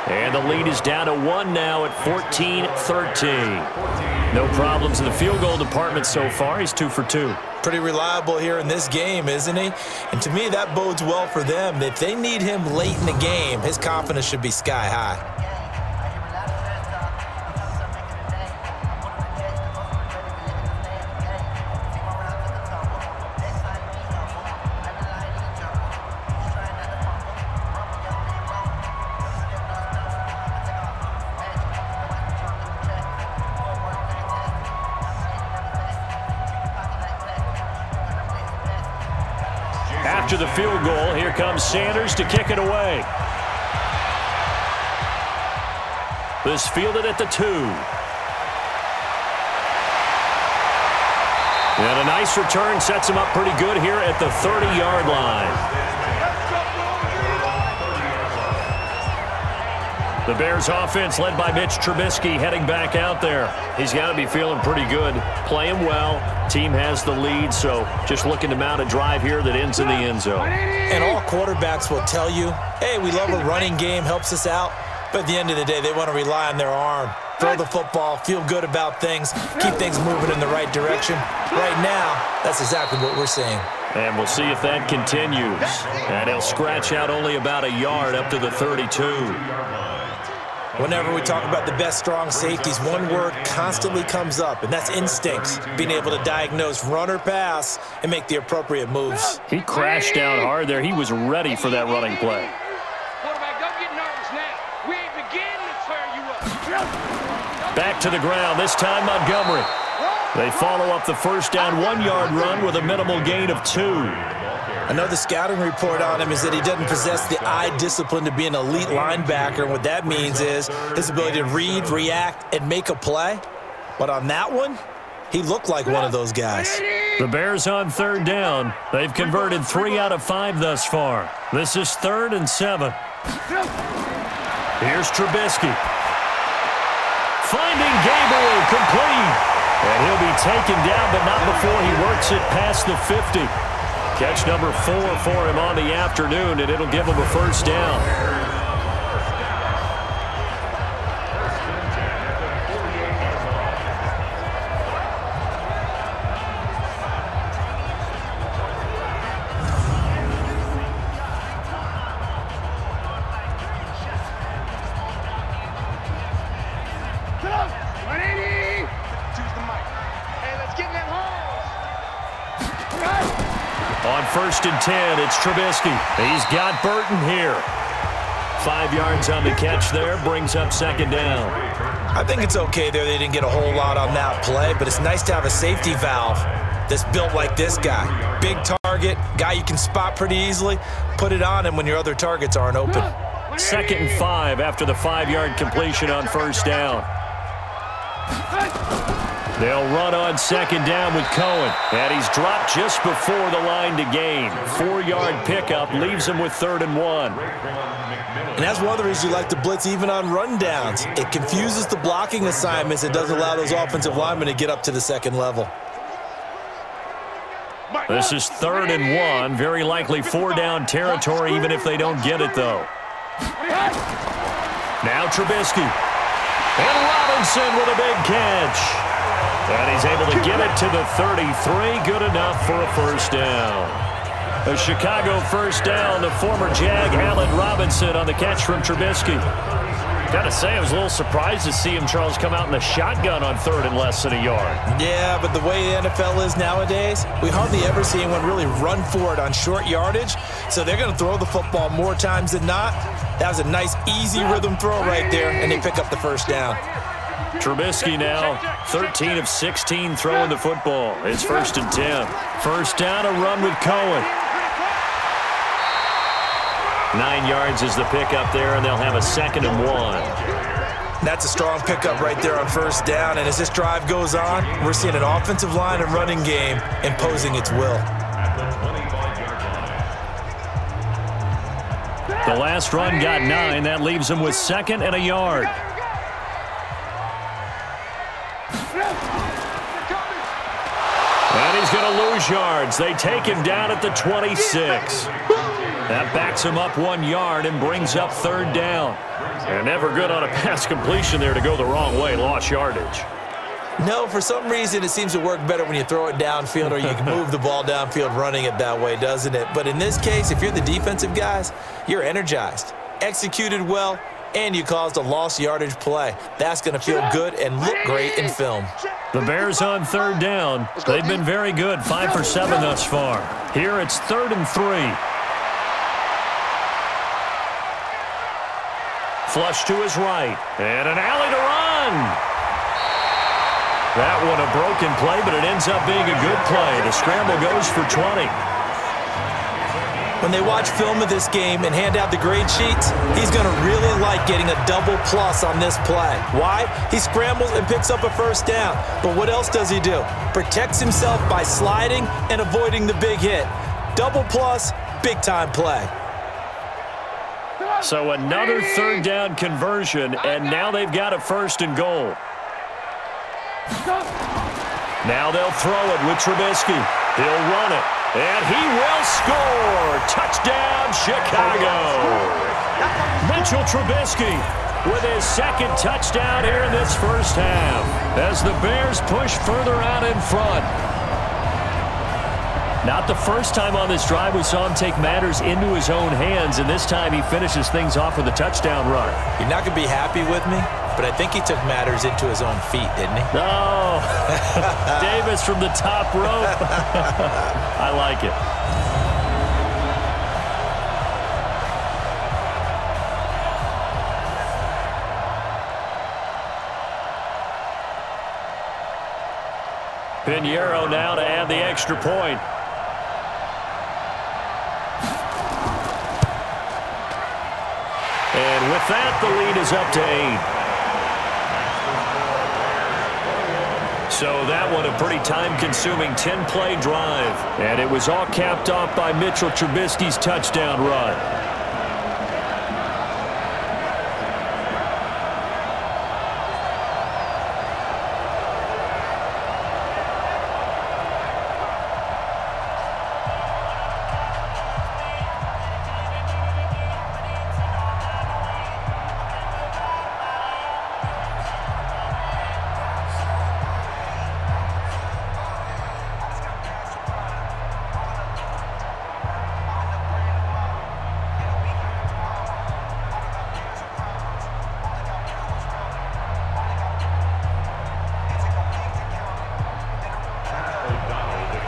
And the lead is down to 1 now at 14-13. No problems in the field goal department so far. He's 2 for 2. Pretty reliable here in this game, isn't he? And to me, that bodes well for them. If they need him late in the game, his confidence should be sky high. After the field goal, here comes Sanders to kick it away. This fielded at the 2. And a nice return sets him up pretty good here at the 30-yard line. The Bears offense led by Mitch Trubisky heading back out there. He's got to be feeling pretty good, playing well. Team has the lead, so just looking to mount a drive here that ends in the end zone. And all quarterbacks will tell you, hey, we love a running game, helps us out. But at the end of the day, they want to rely on their arm. Throw the football, feel good about things, keep things moving in the right direction. Right now, that's exactly what we're seeing. And we'll see if that continues. And he'll scratch out only about a yard up to the 32. Whenever we talk about the best strong safeties, one word constantly comes up, and that's instincts. Being able to diagnose run or pass and make the appropriate moves. He crashed down hard there. He was ready for that running play. Quarterback, don't get nervous now. We ain't beginning to tear you up. Back to the ground, this time Montgomery. They follow up the first down 1-yard run with a minimal gain of 2. Another scouting report on him is that he doesn't possess the eye discipline to be an elite linebacker. And what that means is his ability to read, react, and make a play. But on that one, he looked like one of those guys. The Bears on 3rd down. They've converted 3 out of 5 thus far. This is 3rd and 7. Here's Trubisky. Finding Gabriel complete. And he'll be taken down, but not before he works it past the 50. Catch number 4 for him on the afternoon, and it'll give him a first down. On 1st and 10, it's Trubisky. He's got Burton here. 5 yards on the catch there, brings up 2nd down. I think it's okay there. They didn't get a whole lot on that play, but it's nice to have a safety valve that's built like this guy. Big target, guy you can spot pretty easily. Put it on him when your other targets aren't open. 2nd and 5 after the 5-yard completion on 1st down. They'll run on 2nd down with Cohen. And he's dropped just before the line to gain. 4-yard pickup leaves him with 3rd and 1. And that's one of the reasons you like to blitz even on rundowns. It confuses the blocking assignments. It doesn't allow those offensive linemen to get up to the 2nd level. This is 3rd and 1. Very likely 4-down territory even if they don't get it, though. Now Trubisky. And Robinson with a big catch. And he's able to get it to the 33. Good enough for a 1st down. A Chicago 1st down. The former Jag, Allen Robinson, on the catch from Trubisky. Gotta say, I was a little surprised to see him, Charles, come out in the shotgun on 3rd and less than a yard. Yeah, but the way the NFL is nowadays, we hardly ever see anyone really run for it on short yardage. So they're going to throw the football more times than not. That was a nice, easy rhythm throw right there, and they pick up the 1st down. Trubisky now 13 of 16 throwing the football. It's 1st and 10. 1st down, a run with Cohen. 9 yards is the pickup there, and they'll have a 2nd and 1. That's a strong pickup right there on 1st down, and as this drive goes on, we're seeing an offensive line and running game imposing its will. The last run got 9. That leaves him with 2nd and a yard. And he's going to lose yards. They take him down at the 26. That backs him up 1 yard and brings up 3rd down. And never good on a pass completion there to go the wrong way. Lost yardage. No, for some reason it seems to work better when you throw it downfield or you can move the ball downfield running it that way, doesn't it? But in this case, if you're the defensive guys, you're energized, executed well, and you caused a lost yardage play. That's going to feel good and look great in film. The Bears on 3rd down. They've been very good, 5 for 7 thus far. Here it's 3rd and 3. Flush to his right. And an alley to run. That one a broken play, but it ends up being a good play. The scramble goes for 20. When they watch film of this game and hand out the grade sheets, he's going to really like getting a double plus on this play. Why? He scrambles and picks up a 1st down. But what else does he do? Protects himself by sliding and avoiding the big hit. Double plus, big time play. So another 3rd down conversion, and now they've got a 1st and goal. Now they'll throw it with Trubisky. He'll run it, and he will score. Touchdown, Chicago. Mitchell Trubisky with his 2nd touchdown here in this 1st half as the Bears push further out in front. Not the first time on this drive we saw him take matters into his own hands, and this time he finishes things off with a touchdown run. You're not going to be happy with me, but I think he took matters into his own feet, didn't he? Oh, Davis from the top rope. I like it. Pinheiro now to add the extra point. And with that, the lead is up to 8. So that one a pretty time-consuming 10-play drive. And it was all capped off by Mitchell Trubisky's touchdown run.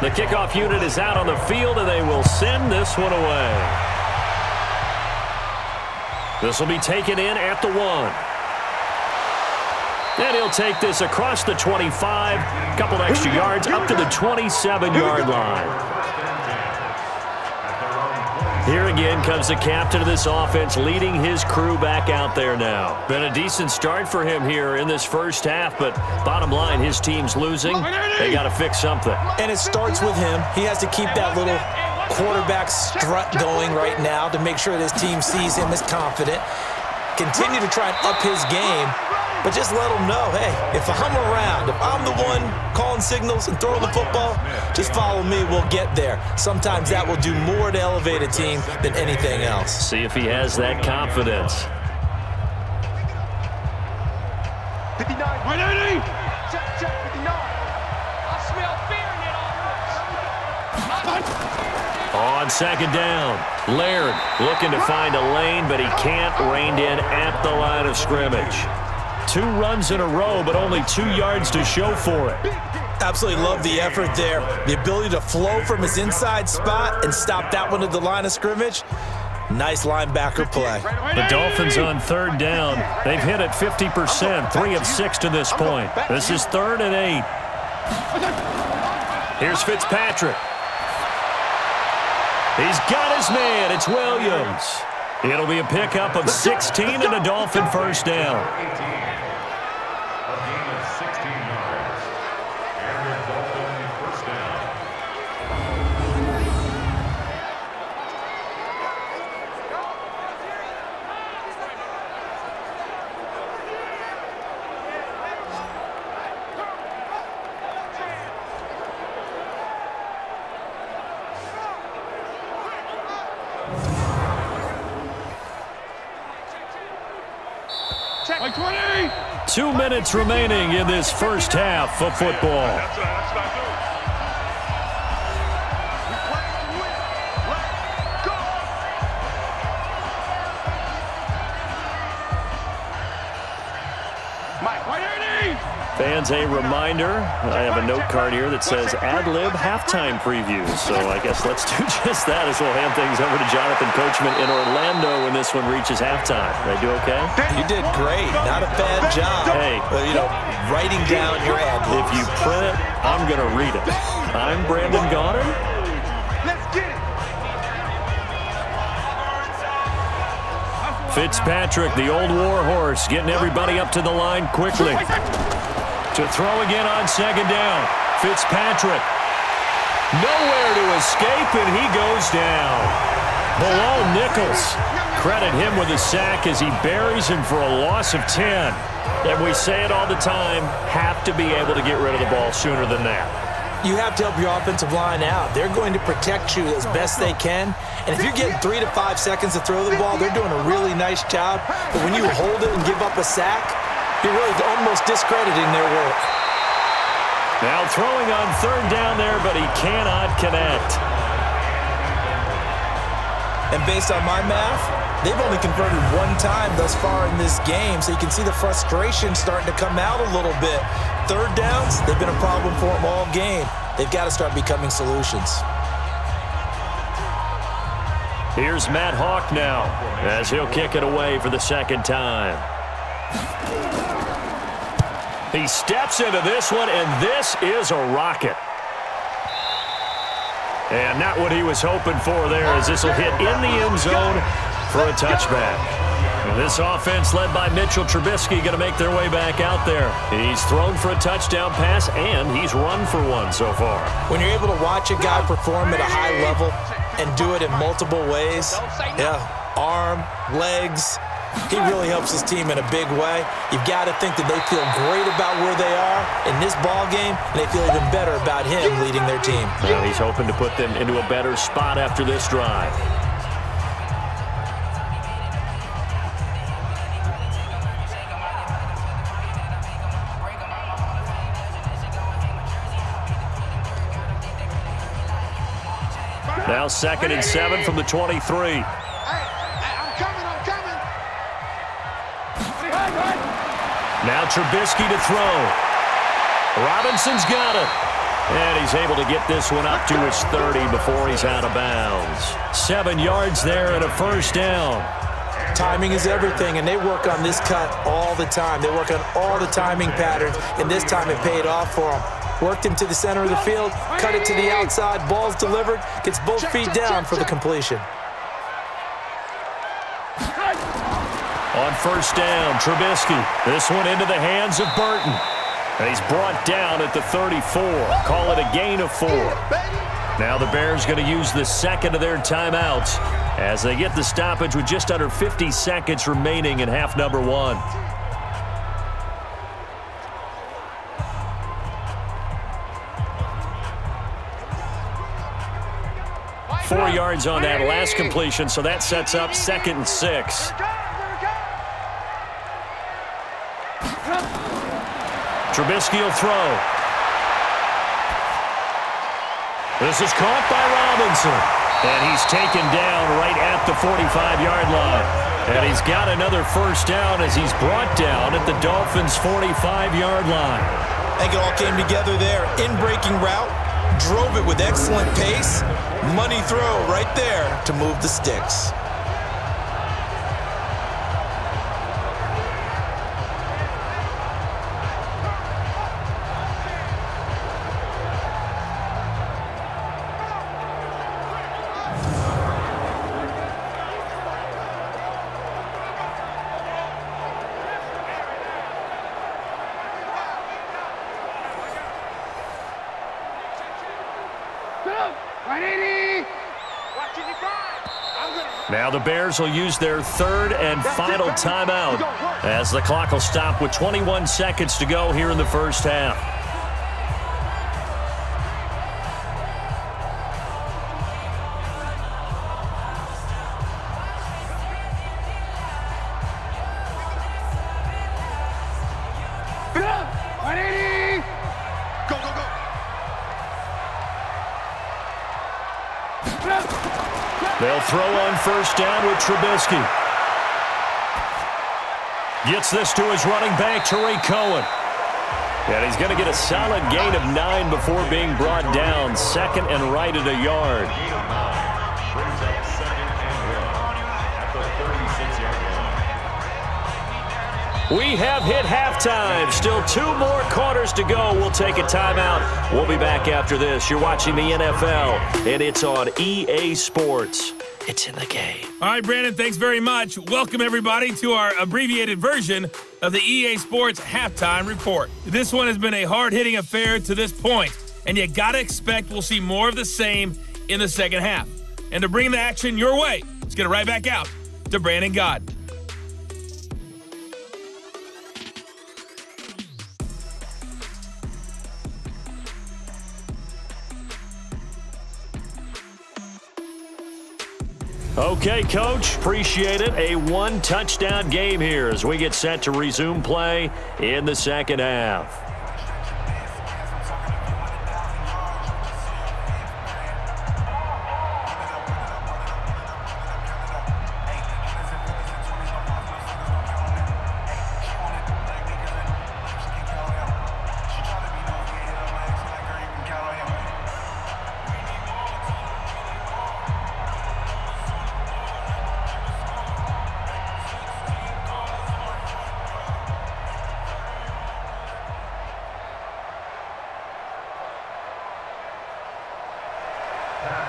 The kickoff unit is out on the field, and they will send this one away. This will be taken in at the 1. And he'll take this across the 25, a couple extra yards up to the 27-yard line. Here again comes the captain of this offense, leading his crew back out there now. Been a decent start for him here in this first half, but bottom line, his team's losing. They got to fix something. And it starts with him. He has to keep that little quarterback strut going right now to make sure that his team sees him as confident. Continue to try and up his game, but just let him know, hey, if I'm around, if I'm the one calling signals and throwing the football, just follow me, we'll get there. Sometimes that will do more to elevate a team than anything else. See if he has that confidence. 59. 180. Check 59. I smell fear in that offense. On second down, Laird looking to find a lane, but he can't rein in at the line of scrimmage. 2 runs in a row, but only 2 yards to show for it. Absolutely love the effort there. The ability to flow from his inside spot and stop that one at the line of scrimmage. Nice linebacker play. The Dolphins on third down. They've hit it 50%, 3 of 6 to this point. This is 3rd and 8. Here's Fitzpatrick. He's got his man. It's Williams. It'll be a pickup of 16 and a Dolphin first down. Check 20. 2 minutes remaining in this first half of football. That's what I do. We play to win. Let's go. Mike, 180. Fans, a reminder, I have a note card here that says ad-lib halftime previews. So I guess let's do just that as we'll hand things over to Jonathan Coachman in Orlando when this one reaches halftime. Did I do okay? You did great. Not a bad job. Hey. Writing down your ad-libs. If you print it, I'm going to read it. I'm Brandon Goddard. Let's get it. Fitzpatrick, the old war horse, getting everybody up to the line quickly. To throw again on second down. Fitzpatrick. Nowhere to escape, and he goes down. Below Nichols. Credit him with a sack as he buries him for a loss of 10. And we say it all the time, have to be able to get rid of the ball sooner than that. You have to help your offensive line out. They're going to protect you as best they can. And if you're getting 3 to 5 seconds to throw the ball, they're doing a really nice job. But when you hold it and give up a sack, you're really almost discrediting their work. Now throwing on third down there, but he cannot connect. And based on my math, they've only converted 1 time thus far in this game, so you can see the frustration starting to come out a little bit. Third downs, they've been a problem for them all game. They've got to start becoming solutions. Here's Matt Hawk now as he'll kick it away for the second time. He steps into this one, and this is a rocket. And not what he was hoping for there, as this will hit in the end zone for a touchback. And this offense led by Mitchell Trubisky going to make their way back out there. He's thrown for a touchdown pass, and he's run for one so far. When you're able to watch a guy perform at a high level and do it in multiple ways, arm, legs, he really helps his team in a big way. You've got to think that they feel great about where they are in this ball game, and they feel even better about him leading their team. Well, he's hoping to put them into a better spot after this drive. Now 2nd and 7 from the 23. Now Trubisky to throw. Robinson's got it. And he's able to get this one up to his 30 before he's out of bounds. 7 yards there and a first down. Timing is everything, and they work on this cut all the time. They work on all the timing patterns, and this time it paid off for them. Worked him to the center of the field, cut it to the outside, ball's delivered, gets both feet down for the completion. On first down, Trubisky. This one into the hands of Burton. And he's brought down at the 34. Call it a gain of 4. Now the Bears going to use the second of their timeouts as they get the stoppage with just under 50 seconds remaining in half number 1. Four yards on that last completion, so that sets up 2nd and 6. Trubisky will throw. This is caught by Robinson. And he's taken down right at the 45-yard line. And he's got another first down as he's brought down at the Dolphins' 45-yard line. I think it all came together there. In-breaking route, drove it with excellent pace. Money throw right there to move the sticks. Now the Bears will use their 3rd and final timeout as the clock will stop with 21 seconds to go here in the first half. They'll throw on first down with Trubisky. Gets this to his running back, Tariq Cohen. And he's going to get a solid gain of 9 before being brought down. 2nd and right at a yard. Brings up 2nd and 1 at the 36-yard line. We have hit halftime. Still 2 more quarters to go. We'll take a timeout. We'll be back after this. You're watching the NFL, and it's on EA Sports. It's in the game. All right, Brandon, thanks very much. Welcome, everybody, to our abbreviated version of the EA Sports Halftime Report. This one has been a hard-hitting affair to this point, and you got to expect we'll see more of the same in the second half. And to bring the action your way, let's get it right back out to Brandon Gott. Okay, Coach, appreciate it. A 1-touchdown game here as we get set to resume play in the second half.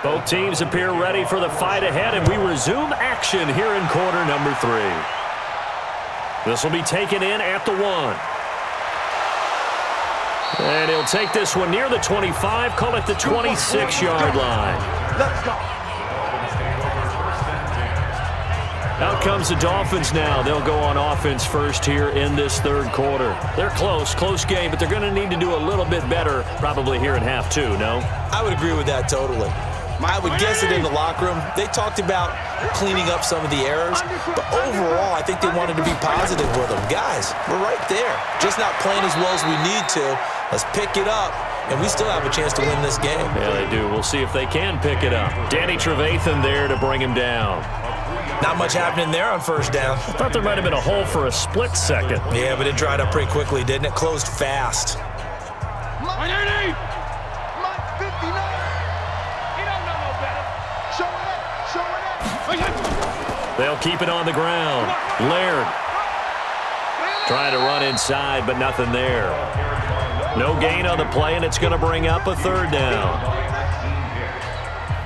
Both teams appear ready for the fight ahead, and we resume action here in quarter number 3. This will be taken in at the 1. And he'll take this one near the 25, call it the 26-yard line. Let's go. Out comes the Dolphins now. They'll go on offense first here in this 3rd quarter. They're close game, but they're going to need to do a little bit better probably here in half 2, no? I would agree with that totally. I would guess it in the locker room. They talked about cleaning up some of the errors, but overall, I think they wanted to be positive with them. Guys, we're right there. Just not playing as well as we need to. Let's pick it up, and we still have a chance to win this game. Yeah, they do. We'll see if they can pick it up. Danny Trevathan there to bring him down. Not much happening there on first down. I thought there might have been a hole for a split second. Yeah, but it dried up pretty quickly, didn't it? Closed fast. They'll keep it on the ground. Laird trying to run inside, but nothing there. No gain on the play, and it's going to bring up a third down.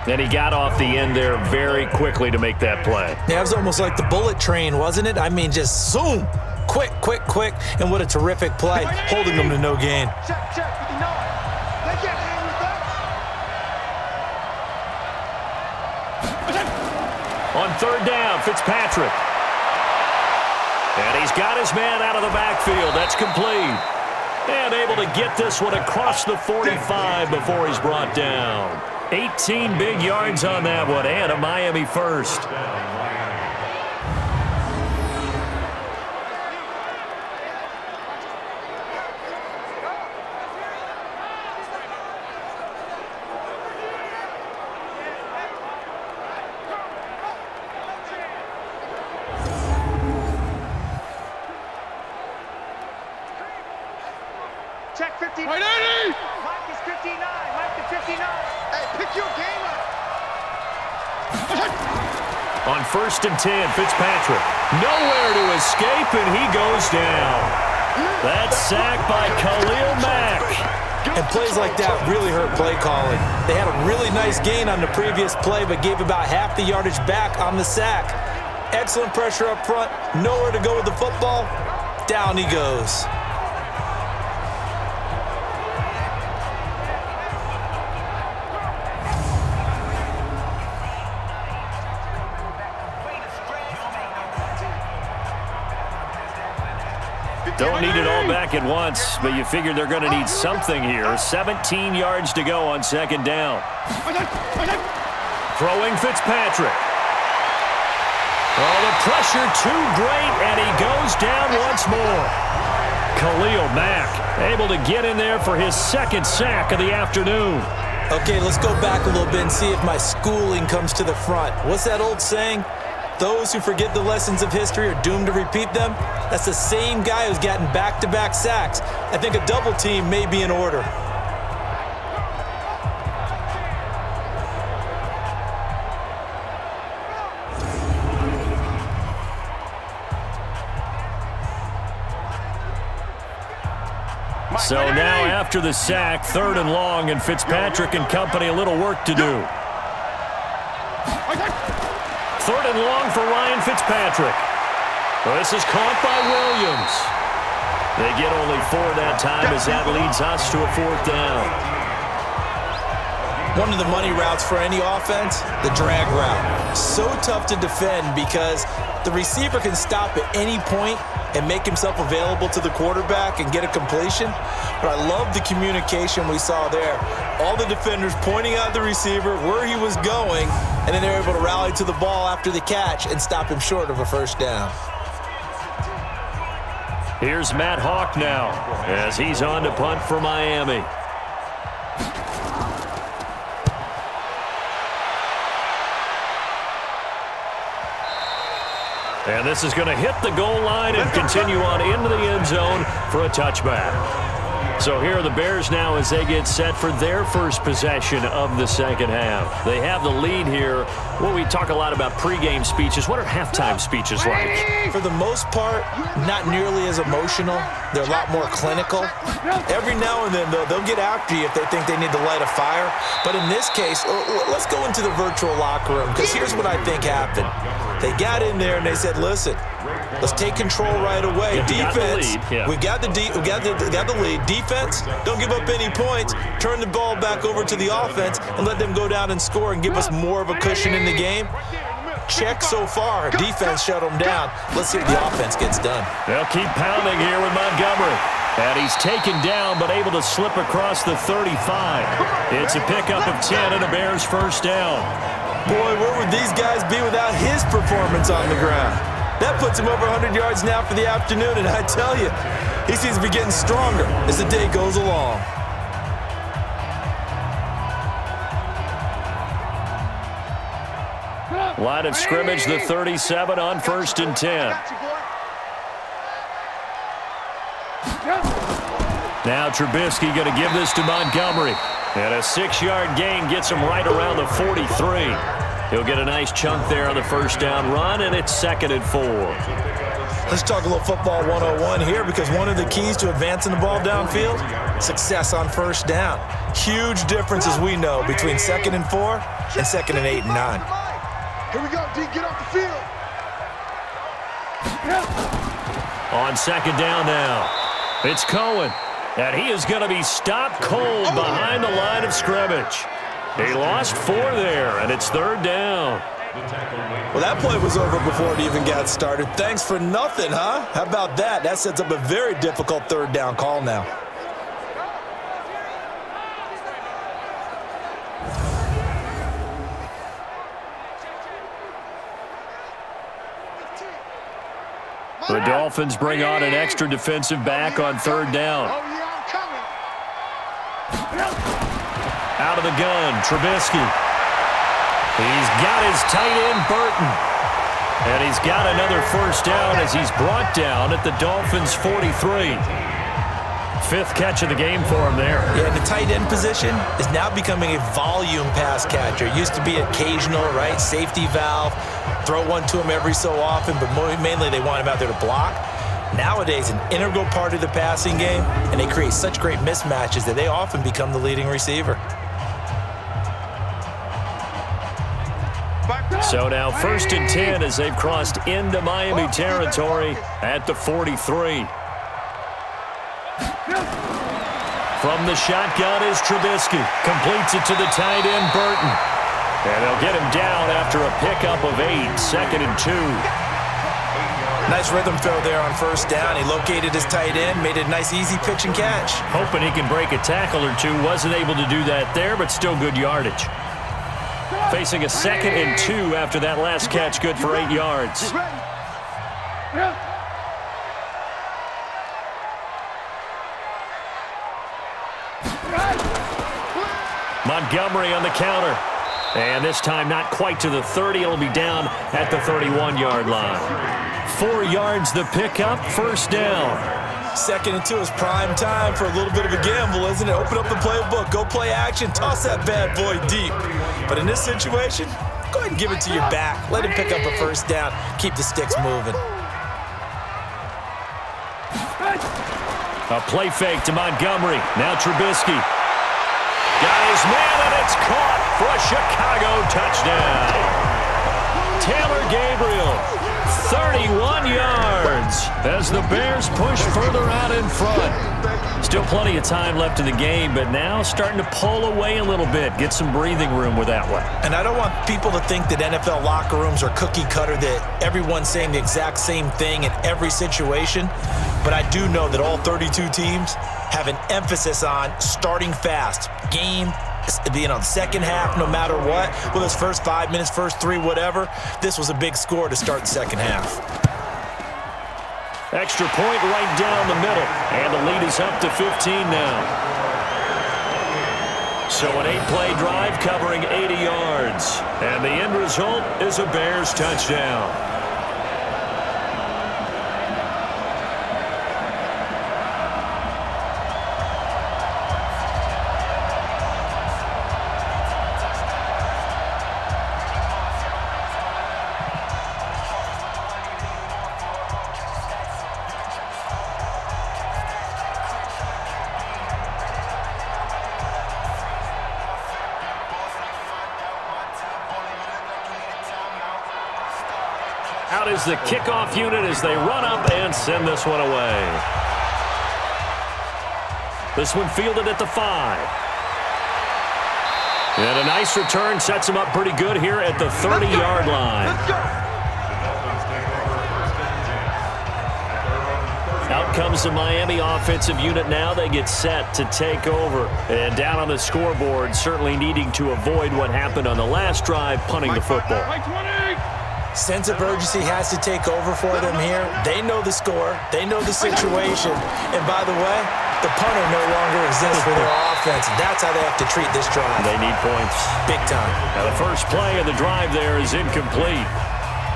And he got off the end there very quickly to make that play. Yeah, it was almost like the bullet train, wasn't it? I mean, just zoom. Quick, quick, quick. And what a terrific play, holding them to no gain. Check, 59. They can't hang with that. On third down, Fitzpatrick. And he's got his man out of the backfield. That's complete. And able to get this one across the 45 before he's brought down. 18 big yards on that one, and a Miami first. Check 59. Mike is 59. Mike is 59. Hey, pick your game up. On first and 10, Fitzpatrick. Nowhere to escape, and he goes down. That's sacked by Khalil Mack. And plays like that really hurt play calling. They had a really nice gain on the previous play, but gave about half the yardage back on the sack. Excellent pressure up front. Nowhere to go with the football. Down he goes. Don't need it all back at once, but you figure they're going to need something here. 17 yards to go on second down. Throwing Fitzpatrick. Oh, the pressure too great, and he goes down once more. Khalil Mack able to get in there for his second sack of the afternoon. Okay, let's go back a little bit and see if my schooling comes to the front. What's that old saying? Those who forget the lessons of history are doomed to repeat them. That's the same guy who's gotten back-to-back sacks. I think a double team may be in order. So now after the sack, third and long, and Fitzpatrick and company a little work to do. Third and long for Ryan Fitzpatrick. Well, this is caught by Williams. They get only 4 that time as that leads us to a fourth down. One of the money routes for any offense, the drag route. So tough to defend because the receiver can stop at any point and make himself available to the quarterback and get a completion. But I love the communication we saw there. All the defenders pointing out the receiver, where he was going, and then they're able to rally to the ball after the catch and stop him short of a first down. Here's Matt Hawk now as he's on to punt for Miami. And this is going to hit the goal line and continue on into the end zone for a touchback. So here are the Bears now as they get set for their first possession of the second half. They have the lead here. Well, we talk a lot about pregame speeches. What are halftime speeches like? For the most part, not nearly as emotional. They're a lot more clinical. Every now and then, though, they'll get after you if they think they need to light a fire. But in this case, let's go into the virtual locker room, because here's what I think happened. They got in there and they said, listen, let's take control right away. Defense, we got the lead. Defense, don't give up any points. Turn the ball back over to the offense and let them go down and score and give us more of a cushion in the game. Check so far. Defense shut them down. Let's see what the offense gets done. They'll keep pounding here with Montgomery. And he's taken down but able to slip across the 35. It's a pickup of 10 and a Bears first down. Boy, where would these guys be without his performance on the ground? That puts him over 100 yards now for the afternoon, and I tell you, he seems to be getting stronger as the day goes along. Line of scrimmage, the 37 on first and 10. Now Trubisky going to give this to Montgomery. And a 6-yard gain gets him right around the 43. He'll get a nice chunk there on the first down run, and it's 2nd and 4. Let's talk a little football 101 here, because one of the keys to advancing the ball downfield, success on first down. Huge difference, as we know, between 2nd and 4 and 2nd and 8 and 9. Here we go, D, get off the field. On 2nd down now, it's Cohen, and he is going to be stopped cold behind the line of scrimmage. He lost 4 there, and it's 3rd down. Well, that play was over before it even got started. Thanks for nothing, huh? How about that? That sets up a very difficult 3rd down call now. The Dolphins bring on an extra defensive back on 3rd down. Out of the gun, Trubisky. He's got his tight end, Burton. And he's got another first down as he's brought down at the Dolphins' 43. 5th catch of the game for him there. Yeah, the tight end position is now becoming a volume pass catcher. It used to be occasional, right? Safety valve, throw one to him every so often, but mainly they want him out there to block. Nowadays, an integral part of the passing game, and they create such great mismatches that they often become the leading receiver. So now 1st and 10 as they've crossed into Miami territory at the 43. From the shotgun is Trubisky. Completes it to the tight end, Burton. And they'll get him down after a pickup of 8, 2nd and 2. Nice rhythm throw there on first down. He located his tight end, made it a nice, easy pitch and catch. Hoping he can break a tackle or two. Wasn't able to do that there, but still good yardage. Facing a 2nd and 2 after that last catch, good for 8 yards. Montgomery on the counter. And this time not quite to the 30. It'll be down at the 31-yard line. 4 yards the pickup, first down. 2nd and 2 is prime time for a little bit of a gamble, isn't it? Open up the playbook, go play action, toss that bad boy deep. But in this situation, go ahead and give it to your back. Let him pick up a first down. Keep the sticks moving. A play fake to Montgomery. Now Trubisky. Got his man, and it's caught for a Chicago touchdown. Taylor Gabriel, 31 yards as the Bears push further out in front. Still plenty of time left in the game, but now starting to pull away a little bit. Get some breathing room with that one. And I don't want people to think that NFL locker rooms are cookie cutter, that everyone's saying the exact same thing in every situation. But I do know that all 32 teams have an emphasis on starting fast. Game, the second half, no matter what. Whether it's first 5 minutes, first 3, whatever. This was a big score to start the second half. Extra point right down the middle. And the lead is up to 15 now. So an 8-play drive covering 80 yards. And the end result is a Bears touchdown. Out is the kickoff unit as they run up and send this one away. This one fielded at the 5. And a nice return sets him up pretty good here at the 30-yard line. Out comes the Miami offensive unit now. They get set to take over. And down on the scoreboard, certainly needing to avoid what happened on the last drive, punting the football. Sense of urgency has to take over for them here. They know the score. They know the situation. And by the way, the punter no longer exists for their offense. That's how they have to treat this drive. They need points. Big time. Now the first play of the drive there is incomplete.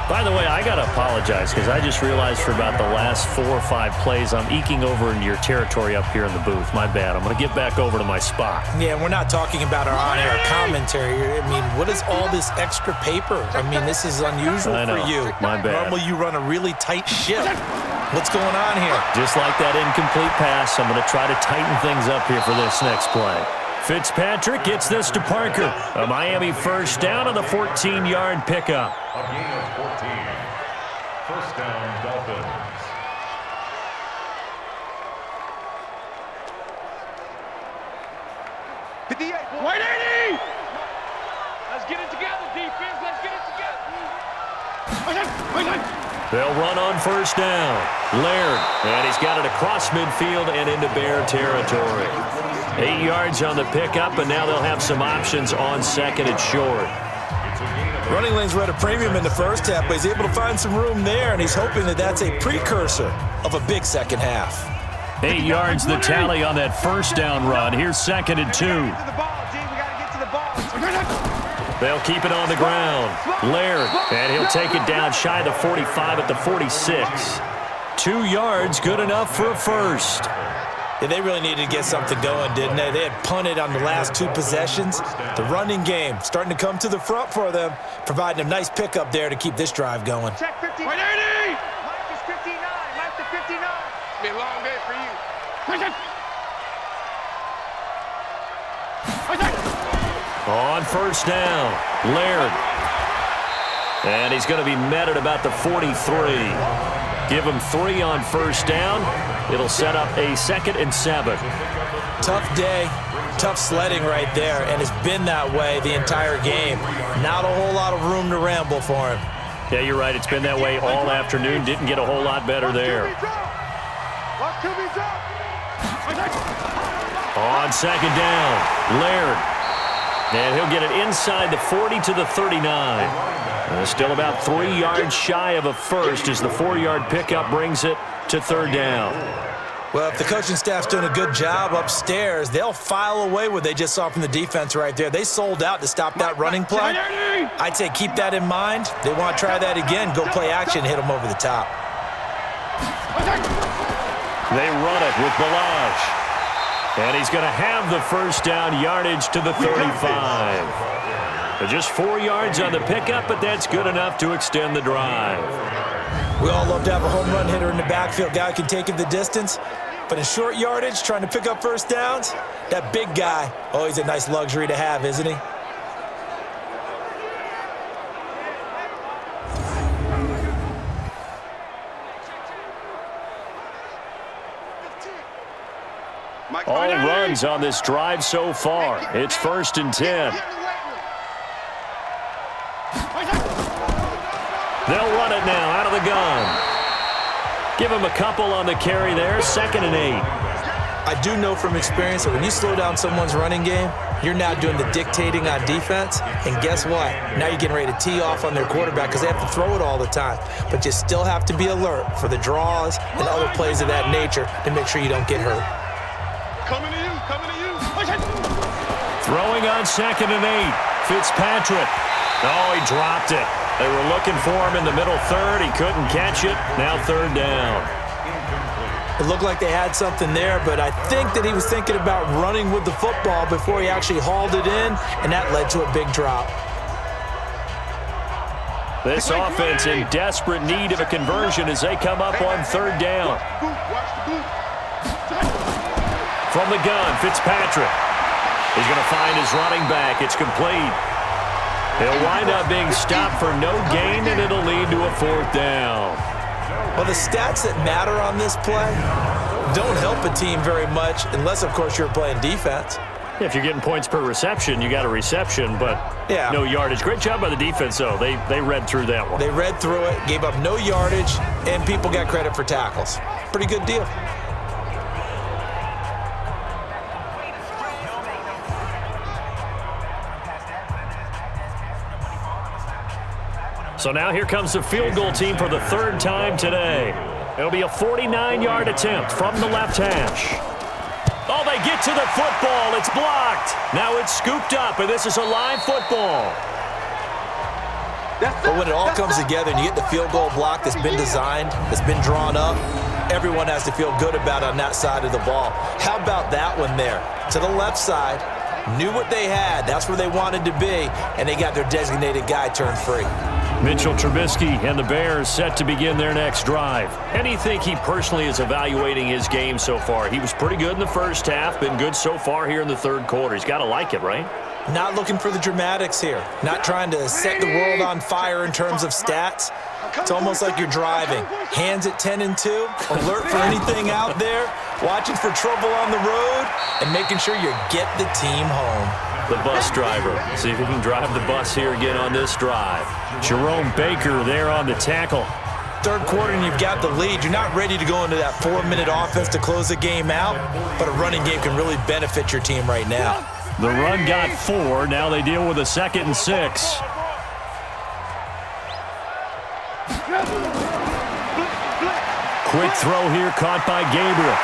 By the way, I got to apologize because I just realized for about the last 4 or 5 plays, I'm eking over into your territory up here in the booth. My bad. I'm going to get back over to my spot. Yeah, we're not talking about our on-air commentary. I mean, what is all this extra paper? I mean, this is unusual for you. My bad. Normally, you run a really tight ship. What's going on here? Just like that incomplete pass, I'm going to try to tighten things up here for this next play. Fitzpatrick gets this to Parker. A Miami first down on the 14-yard pickup. A gain of 14. First down, Dolphins. White 80! Let's get it together, defense. Let's get it together. They'll run on first down. Laird, and he's got it across midfield and into Bear territory. 8 yards on the pickup, and now they'll have some options on second and short. Running lanes were at a premium in the first half, but he's able to find some room there, and he's hoping that that's a precursor of a big second half. 8 yards the tally on that first down run. Here's second and 2. They'll keep it on the ground. Laird, and he'll take it down shy of the 45 at the 46. 2 yards, good enough for a first. Yeah, they really needed to get something going, didn't they? They had punted on the last 2 possessions. The running game starting to come to the front for them, providing a nice pickup there to keep this drive going. Check 59. Mike is 59. Mike to 59. It's been a long day for you. On first down, Laird. And he's going to be met at about the 43. Give him 3 on first down. It'll set up a 2nd and 7. Tough day, tough sledding right there, and it's been that way the entire game. Not a whole lot of room to ramble for him. Yeah, you're right. It's been that way all afternoon. Didn't get a whole lot better there. On second down, Laird. And he'll get it inside the 40 to the 39. Still about 3 yards shy of a first as the 4-yard pickup brings it to third down. Well, if the coaching staff's doing a good job upstairs, they'll file away what they just saw from the defense right there. They sold out to stop that running play. I'd say keep that in mind. They want to try that again. Go play action, hit them over the top. They run it with Balaj. And he's going to have the first down yardage to the 35. Just 4 yards on the pickup, but that's good enough to extend the drive. We all love to have a home run hitter in the backfield. Guy can take it the distance. But in short yardage, trying to pick up first downs, that big guy, oh, he's a nice luxury to have, isn't he? All runs on this drive so far. It's 1st and 10. They'll run it now out of the gun. Give him a couple on the carry there. 2nd and 8. I do know from experience that when you slow down someone's running game, you're now doing the dictating on defense. And guess what? Now you're getting ready to tee off on their quarterback because they have to throw it all the time. But you still have to be alert for the draws and other plays of that nature to make sure you don't get hurt. Coming to you. Throwing on 2nd and 8. Fitzpatrick. Oh, he dropped it. They were looking for him in the middle third. He couldn't catch it. Now third down. It looked like they had something there, but I think that he was thinking about running with the football before he actually hauled it in, and that led to a big drop. This offense in desperate need of a conversion as they come up on third down. From the gun, Fitzpatrick. He's going to find his running back. It's complete. He'll wind up being stopped for no gain, and it'll lead to a 4th down. Well, the stats that matter on this play don't help a team very much unless, of course, you're playing defense. If you're getting points per reception, you got a reception, but no yardage. Great job by the defense, though. They read through that one. They read through it, gave up no yardage, and people got credit for tackles. Pretty good deal. So now here comes the field goal team for the 3rd time today. It'll be a 49-yard attempt from the left hash. Oh, they get to the football. It's blocked. Now it's scooped up, and this is a live football. But when it all comes together and you get the field goal block that's been designed, that's been drawn up, everyone has to feel good about it on that side of the ball. How about that one there? To the left side, knew what they had. That's where they wanted to be, and they got their designated guy turned free. Mitchell Trubisky and the Bears set to begin their next drive. How do you think he personally is evaluating his game so far? He was pretty good in the first half, been good so far here in the third quarter. He's got to like it, right? Not looking for the dramatics here. Not trying to set the world on fire in terms of stats. It's almost like you're driving. Hands at 10 and 2, alert for anything out there, watching for trouble on the road, and making sure you get the team home. The bus driver. See if he can drive the bus here again on this drive. Jerome Baker there on the tackle. Third quarter and you've got the lead. You're not ready to go into that 4-minute offense to close the game out, but a running game can really benefit your team right now. The run got 4. Now they deal with a 2nd and 6. Quick throw here caught by Gabriel.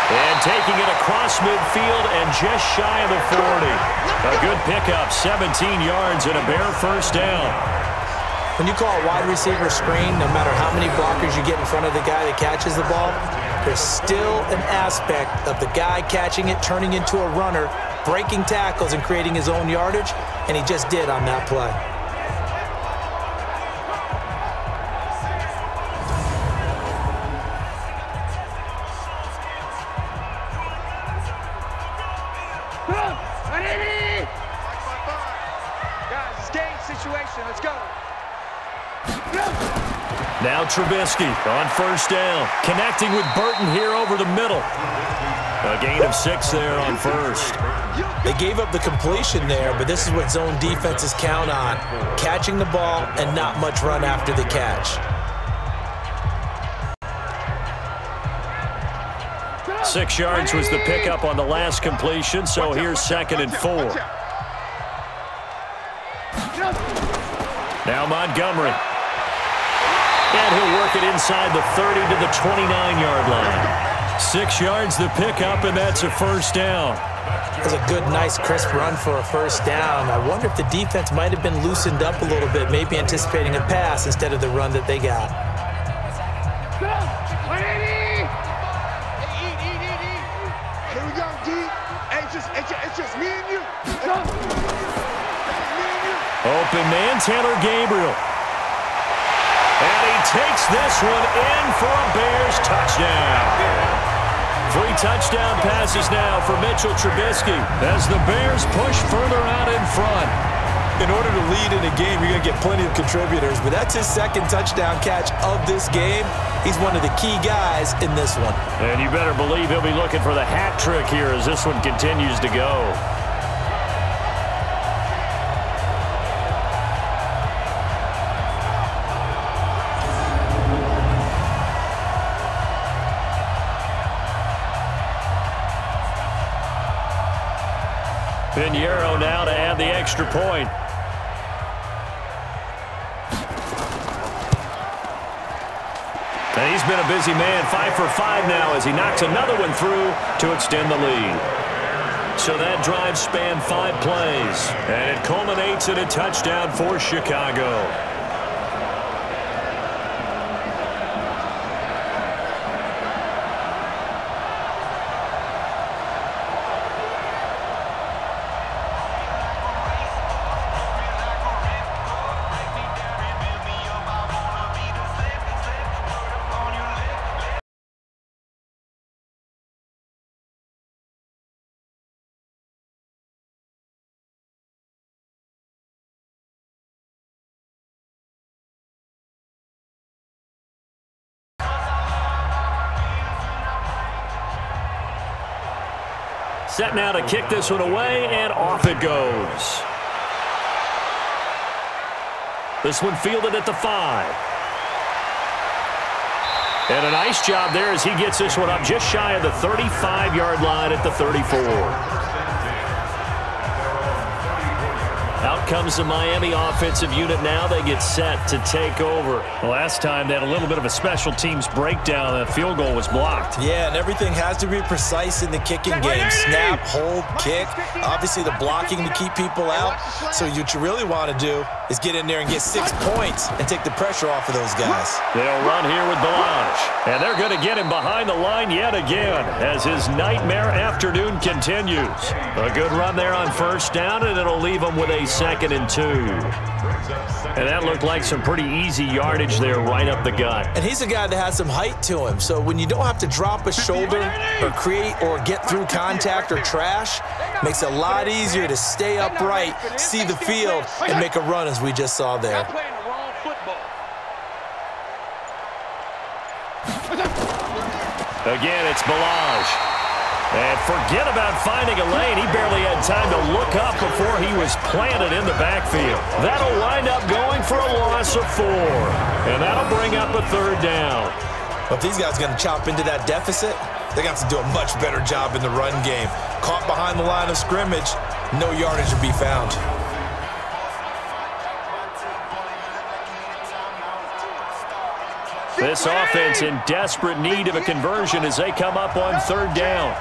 And taking it across midfield and just shy of the 40. A good pickup, 17 yards and a Bear first down. When you call a wide receiver screen, no matter how many blockers you get in front of the guy that catches the ball, there's still an aspect of the guy catching it, turning into a runner, breaking tackles and creating his own yardage, and he just did on that play. Let's go. Now Trubisky on first down. Connecting with Burton here over the middle. A gain of 6 there on first. They gave up the completion there, but this is what zone defenses count on. Catching the ball and not much run after the catch. 6 yards was the pickup on the last completion, so here's 2nd and 4. Now Montgomery. And he'll work it inside the 30 to the 29-yard line. 6 yards the pickup, and that's a first down. That's a good, nice, crisp run for a first down. I wonder if the defense might have been loosened up a little bit, maybe anticipating a pass instead of the run that they got. Here we go, D. It's just me and you. Open man, Taylor Gabriel. And he takes this one in for a Bears touchdown. 3 touchdown passes now for Mitchell Trubisky as the Bears push further out in front. In order to lead in a game, you're going to get plenty of contributors, but that's his 2nd touchdown catch of this game. He's one of the key guys in this one. And you better believe he'll be looking for the hat trick here as this one continues to go. Pinheiro now to add the extra point. And he's been a busy man, 5 for 5 now as he knocks another one through to extend the lead. So that drive spanned 5 plays, and it culminates in a touchdown for Chicago. Set now to kick this one away, and off it goes. This one fielded at the 5. And a nice job there as he gets this one up just shy of the 35-yard line at the 34. Out comes the Miami offensive unit now. They get set to take over. The last time they had a little bit of a special teams breakdown. The field goal was blocked. Yeah, and everything has to be precise in the kicking game. Snap, hold, kick. Obviously the blocking to keep people out. So what you really want to do is get in there and get 6 points and take the pressure off of those guys. They'll run here with Bovada. And they're going to get him behind the line yet again as his nightmare afternoon continues. A good run there on first down, and it'll leave him with a 2nd and 2. And that looked like some pretty easy yardage there right up the gut. And he's a guy that has some height to him. So when you don't have to drop a shoulder or create or get through contact or trash, makes it a lot easier to stay upright, see the field, and make a run as we just saw there. Again, it's Bovada. And forget about finding a lane. He barely had time to look up before he was planted in the backfield. That'll wind up going for a loss of 4. And that'll bring up a 3rd down. But if these guys are going to chop into that deficit, they're going to have to do a much better job in the run game. Caught behind the line of scrimmage, no yardage to be found. This offense in desperate need of a conversion as they come up on 3rd down.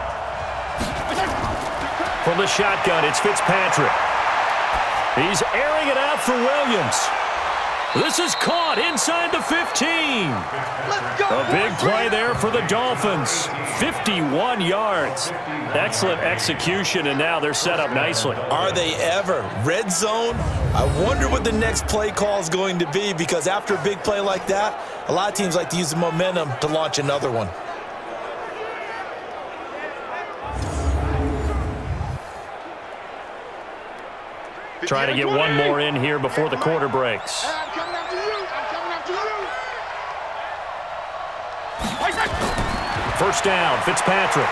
From the shotgun, it's Fitzpatrick. He's airing it out for Williams. This is caught inside the 15. A big play there for the Dolphins. 51 yards. Excellent execution, and now they're set up nicely. Are they ever? Red zone? I wonder what the next play call is going to be, because after a big play like that, a lot of teams like to use the momentum to launch another one. Trying to get one more in here before the quarter breaks. First down, Fitzpatrick.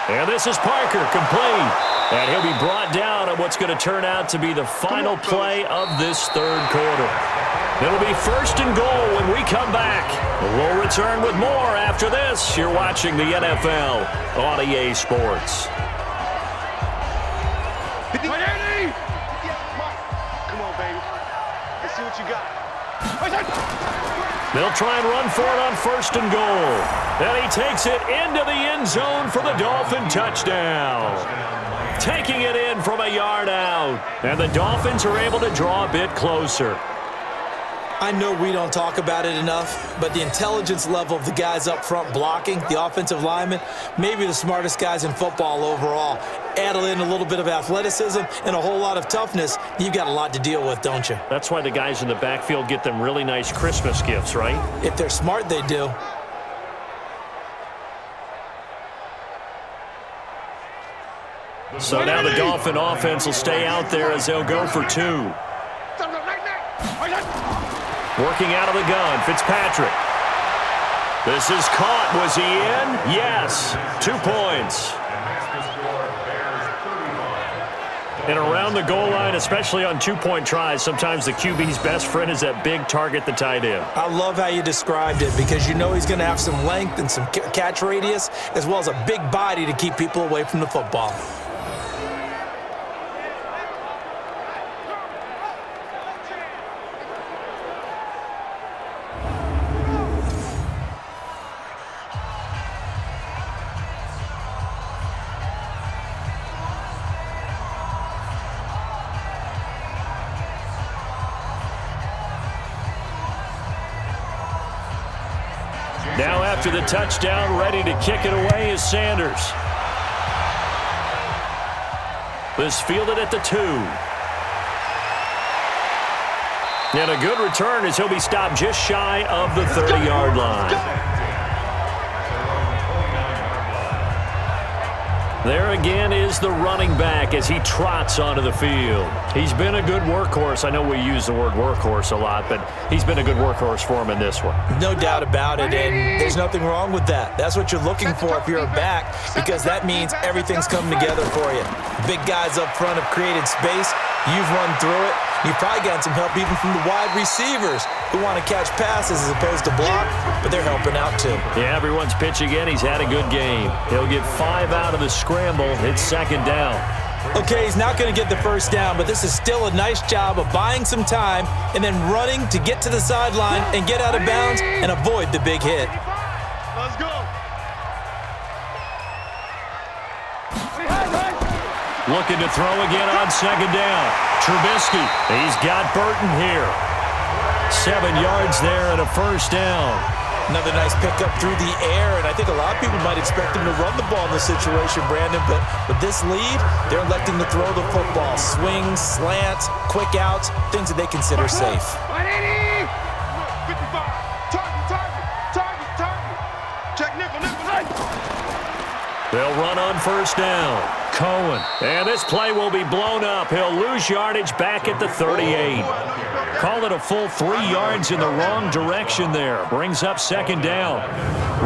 And this is Parker, complete. And he'll be brought down on what's going to turn out to be the final play of this 3rd quarter. It'll be 1st and goal when we come back. We'll return with more after this. You're watching the NFL on EA Sports. Come on, baby. Let's see what you got. They'll try and run for it on 1st and goal. And he takes it into the end zone for the Dolphin touchdown. Taking it in from a yard out. And the Dolphins are able to draw a bit closer. I know we don't talk about it enough, but the intelligence level of the guys up front blocking, the offensive linemen, maybe the smartest guys in football overall. Add in a little bit of athleticism and a whole lot of toughness, you've got a lot to deal with, don't you? That's why the guys in the backfield get them really nice Christmas gifts, right? If they're smart, they do. So now the Dolphin offense will stay out there as they'll go for 2. Working out of the gun, Fitzpatrick. This is caught. Was he in? Yes. 2 points. And around the goal line, especially on 2-point tries, sometimes the QB's best friend is that big target, the tight end. I love how you described it, because you know he's going to have some length and some catch radius, as well as a big body to keep people away from the football. Now after the touchdown, ready to kick it away is Sanders. This fielded at the 2. And a good return as he'll be stopped just shy of the 30-yard line. There again is the running back as he trots onto the field. He's been a good workhorse. I know we use the word workhorse a lot, but he's been a good workhorse for him in this one. No doubt about it, and there's nothing wrong with that. That's what you're looking for if you're a back, because that means everything's coming together for you. Big guys up front have created space. You've run through it. You've probably gotten some help even from the wide receivers who want to catch passes as opposed to block, but they're helping out too. Yeah, everyone's pitching in. He's had a good game. He'll get 5 out of the scramble. It's 2nd down. Okay, he's not going to get the first down, but this is still a nice job of buying some time and then running to get to the sideline and get out of bounds and avoid the big hit. Let's go. Looking to throw again on second down. Trubisky, he's got Burton here. 7 yards there and a first down. Another nice pickup through the air, and I think a lot of people might expect him to run the ball in this situation, Brandon, but with this lead, they're electing to throw the football. Swings, slants, quick outs, things that they consider safe. 180. 55. Target. Check nickel. They'll run on first down. Cohen. And this play will be blown up. He'll lose yardage back at the 38. Call it a full 3 yards in the wrong direction there. Brings up second down.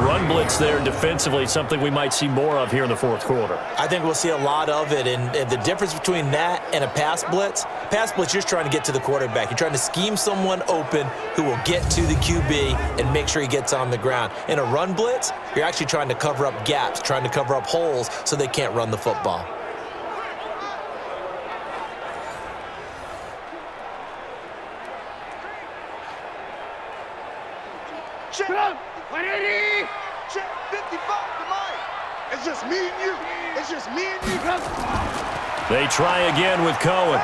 Run blitz there defensively, something we might see more of here in the fourth quarter. I think we'll see a lot of it, and the difference between that and a pass blitz, you're just trying to get to the quarterback. You're trying to scheme someone open who will get to the QB and make sure he gets on the ground. In a run blitz, you're actually trying to cover up gaps, trying to cover up holes so they can't run the football. Check 180. Check 55 to Mike. It's just me and you. They try again with Cohen.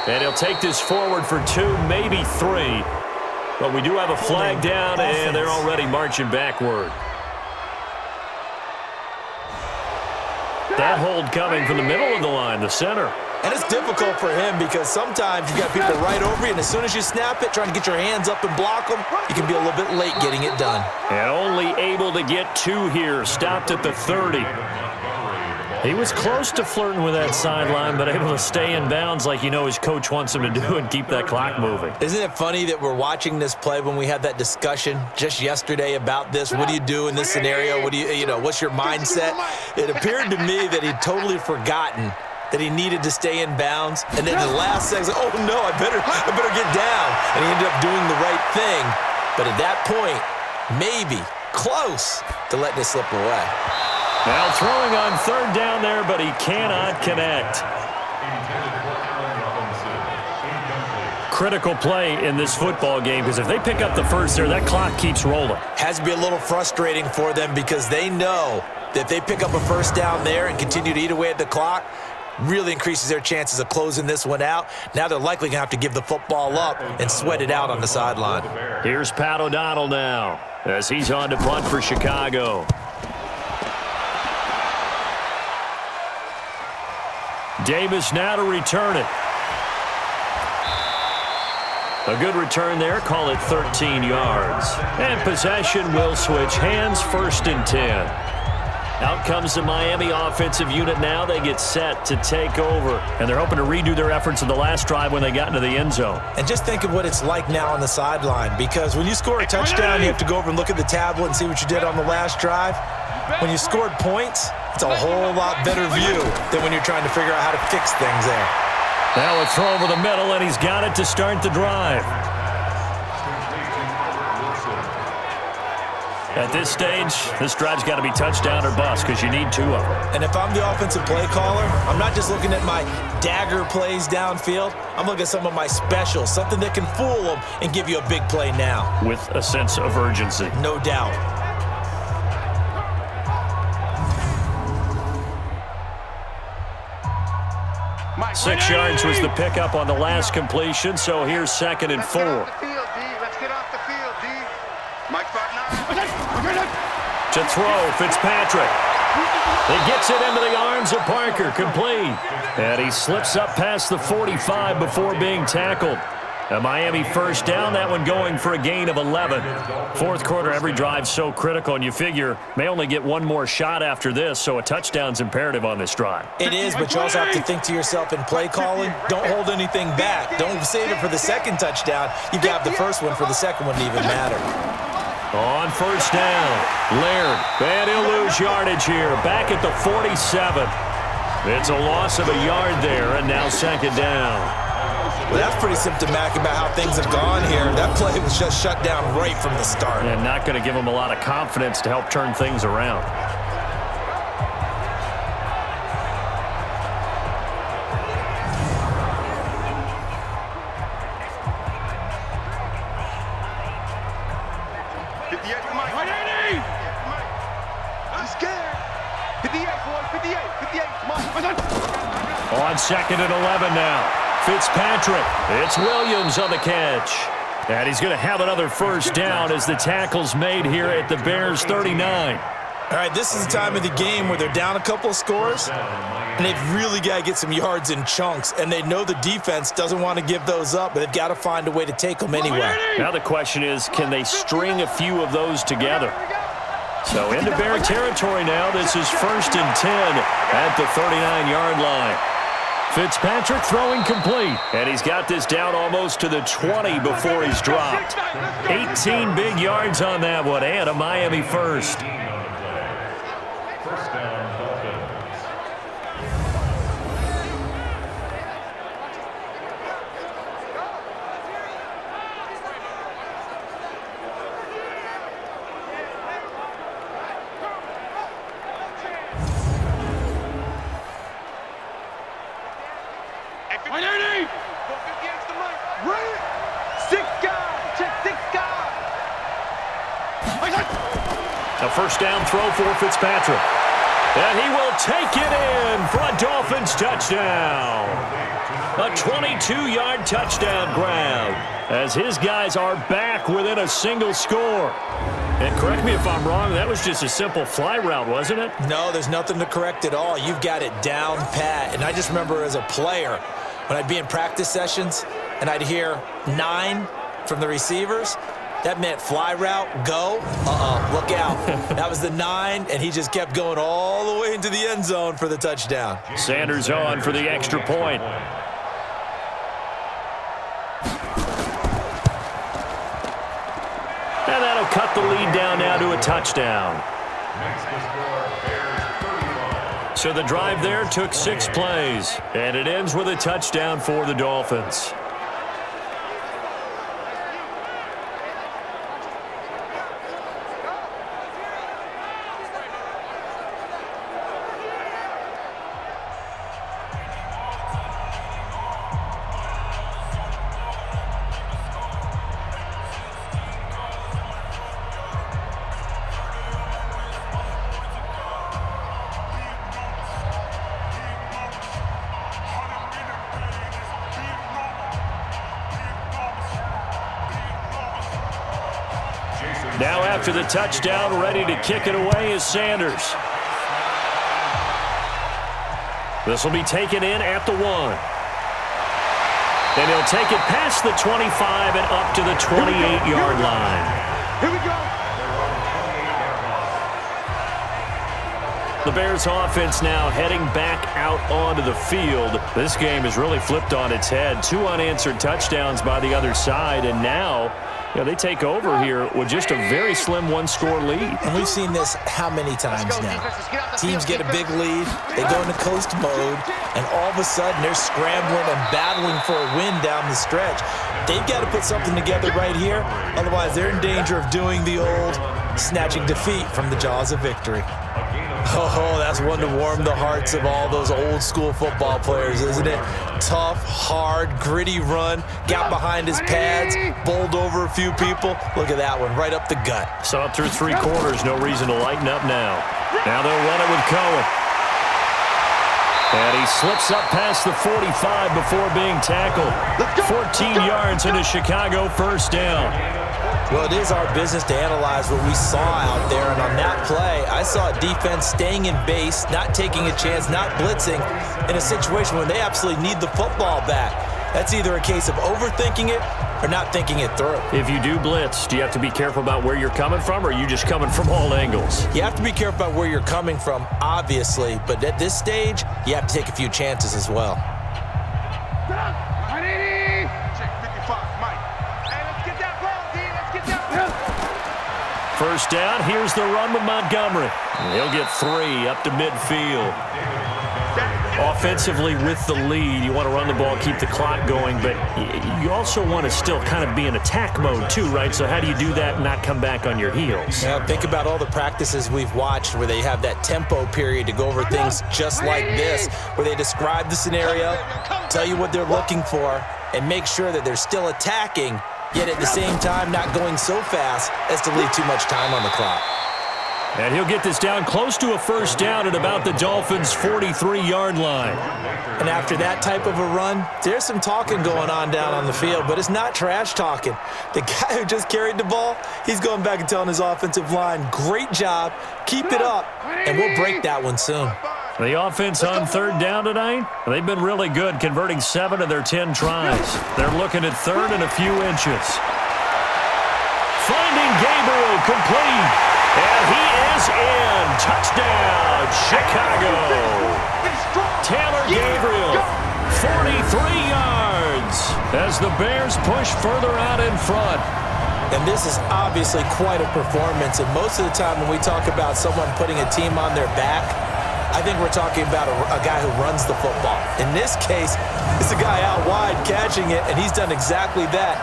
And he'll take this forward for 2, maybe 3. But we do have a flag down, and they're already marching backward. That hold coming from the middle of the line, the center. And it's difficult for him because sometimes you got people right over you, and as soon as you snap it, trying to get your hands up and block them, you can be a little bit late getting it done. And only able to get 2 here, stopped at the 30. He was close to flirting with that sideline, but able to stay in bounds like you know his coach wants him to do and keep that clock moving. Isn't it funny that we're watching this play when we had that discussion just yesterday about this? What do you do in this scenario? What do you know, what's your mindset? It appeared to me that he'd totally forgotten that he needed to stay in bounds, and then the last second, oh no, I better get down, and he ended up doing the right thing. But at that point, maybe close to letting it slip away. Now throwing on third down there, but he cannot connect. Critical play in this football game, because if they pick up the first there, that clock keeps rolling. Has to be a little frustrating for them because they know that if they pick up a first down there and continue to eat away at the clock, really increases their chances of closing this one out. Now they're likely going to have to give the football up and sweat it out on the sideline. Here's Pat O'Donnell now as he's on to punt for Chicago. Davis now to return it. A good return there. Call it 13 yards. And possession will switch hands, 1st and 10. Out comes the Miami offensive unit now. They get set to take over. And they're hoping to redo their efforts in the last drive when they got into the end zone. And just think of what it's like now on the sideline, because when you score a touchdown, you have to go over and look at the tablet and see what you did on the last drive. When you scored points, it's a whole lot better view than when you're trying to figure out how to fix things there. Now a throw over the middle, and he's got it to start the drive. At this stage, this drive's got to be touchdown or bust because you need 2 of them. And if I'm the offensive play caller, I'm not just looking at my dagger plays downfield. I'm looking at some of my specials, something that can fool them and give you a big play now. With a sense of urgency. No doubt. Mike, 6 yards was the pickup on the last completion, so here's 2nd and 4. Let's get off the field, D. Mike 5'9". To throw, Fitzpatrick. He gets it into the arms of Parker, complete. And he slips up past the 45 before being tackled. A Miami first down, that one going for a gain of 11. Fourth quarter, every drive so critical, and you figure may only get 1 more shot after this, so a touchdown's imperative on this drive. It is, but you also have to think to yourself in play calling, don't hold anything back. Don't save it for the second touchdown. You got the first one for the second one to even matter. On first down, Laird, and he'll lose yardage here, back at the 47. It's a loss of a yard there, and now 2nd down. Well, that's pretty symptomatic about how things have gone here. That play was just shut down right from the start. And not going to give them a lot of confidence to help turn things around. On 2nd and 11 now. Fitzpatrick. It's Williams on the catch. And he's going to have another first down as the tackle's made here at the Bears' 39. All right, this is the time of the game where they're down a couple of scores, and they've really got to get some yards in chunks, and they know the defense doesn't want to give those up, but they've got to find a way to take them anyway. Now the question is, can they string a few of those together? So into Bear territory now. This is 1st and 10 at the 39-yard line. Fitzpatrick throwing complete, and he's got this down almost to the 20 before he's dropped. 18 big yards on that one, and a Miami first. First down, Dolphins. A first down throw for Fitzpatrick. And he will take it in for a Dolphins touchdown. A 22-yard touchdown grab as his guys are back within a single score. And correct me if I'm wrong, that was just a simple fly route, wasn't it? No, there's nothing to correct at all. You've got it down pat. And I just remember as a player, when I'd be in practice sessions and I'd hear 9 from the receivers, that meant fly route, go, look out. That was the 9, and he just kept going all the way into the end zone for the touchdown. Sanders on for the extra point. And that'll cut the lead down now to a touchdown. Makes the score Bears 35. So the drive there took 6 plays, and it ends with a touchdown for the Dolphins. Now after the touchdown, ready to kick it away is Sanders. This will be taken in at the 1. And he'll take it past the 25 and up to the 28-yard line. Here we go. The Bears offense now heading back out onto the field. This game has really flipped on its head. 2 unanswered touchdowns by the other side, and now they take over here with just a very slim 1-score lead. And we've seen this how many times now? Teams get a big lead, they go into coast mode, and all of a sudden they're scrambling and battling for a win down the stretch. They've got to put something together right here, otherwise they're in danger of doing the old snatching defeat from the jaws of victory. Oh, that's one to warm the hearts of all those old-school football players, isn't it? Tough, hard, gritty run, got behind his pads, bowled over a few people. Look at that one, right up the gut. So up through 3 quarters, no reason to lighten up now. Now they'll run it with Cohen. And he slips up past the 45 before being tackled. 14 yards and a Chicago first down. Well, it is our business to analyze what we saw out there, and on that play, I saw a defense staying in base, not taking a chance, not blitzing, in a situation when they absolutely need the football back. That's either a case of overthinking it or not thinking it through. If you do blitz, do you have to be careful about where you're coming from, or are you just coming from all angles? You have to be careful about where you're coming from, obviously, but at this stage, you have to take a few chances as well. First down, here's the run with Montgomery. He'll get 3 up to midfield. Offensively with the lead, you want to run the ball, keep the clock going, but you also want to still kind of be in attack mode too, right? So how do you do that and not come back on your heels? Yeah, think about all the practices we've watched where they have that tempo period to go over things just like this, where they describe the scenario, tell you what they're looking for, and make sure that they're still attacking, yet at the same time not going so fast as to leave too much time on the clock. And he'll get this down close to a first down at about the Dolphins' 43-yard line. And after that type of a run, there's some talking going on down on the field, but it's not trash talking. The guy who just carried the ball, he's going back and telling his offensive line, great job, keep it up, and we'll break that one soon. The offense on third down tonight, they've been really good, converting 7 of their 10 tries. They're looking at third and a few inches. Finding Gabriel, complete, and he is in. Touchdown, Chicago. Taylor Gabriel, 43 yards as the Bears push further out in front. And this is obviously quite a performance, and most of the time when we talk about someone putting a team on their back, I think we're talking about a guy who runs the football. In this case, it's a guy out wide catching it, and he's done exactly that,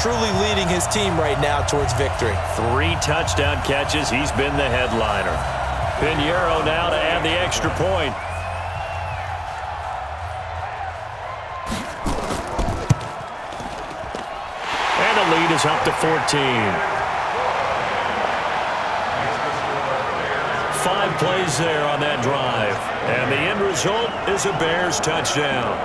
truly leading his team right now towards victory. 3 touchdown catches. He's been the headliner. Pinheiro now to add the extra point. And the lead is up to 14. 5 plays there on that drive. And the end result is a Bears touchdown.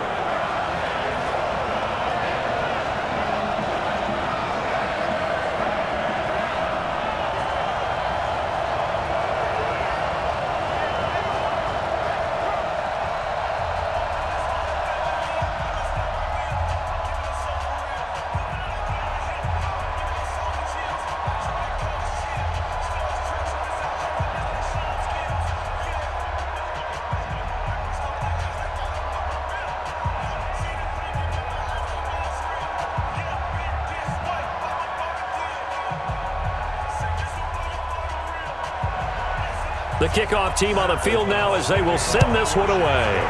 The kickoff team on the field now as they will send this one away.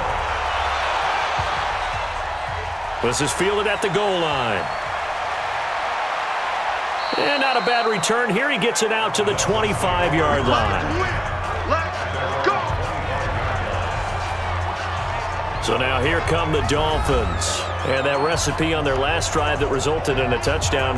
This is fielded at the goal line. And not a bad return here. He gets it out to the 25-yard line. So now here come the Dolphins. And that recipe on their last drive that resulted in a touchdown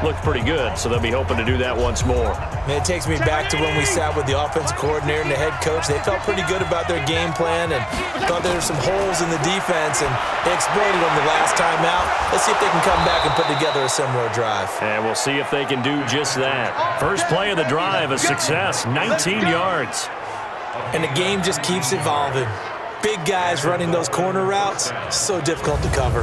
looked pretty good, so they'll be hoping to do that once more. And it takes me back to when we sat with the offensive coordinator and the head coach. They felt pretty good about their game plan and thought there were some holes in the defense, and they exploited them the last time out. Let's see if they can come back and put together a similar drive. And we'll see if they can do just that. First play of the drive, a success, 19 yards. And the game just keeps evolving. Big guys running those corner routes, so difficult to cover.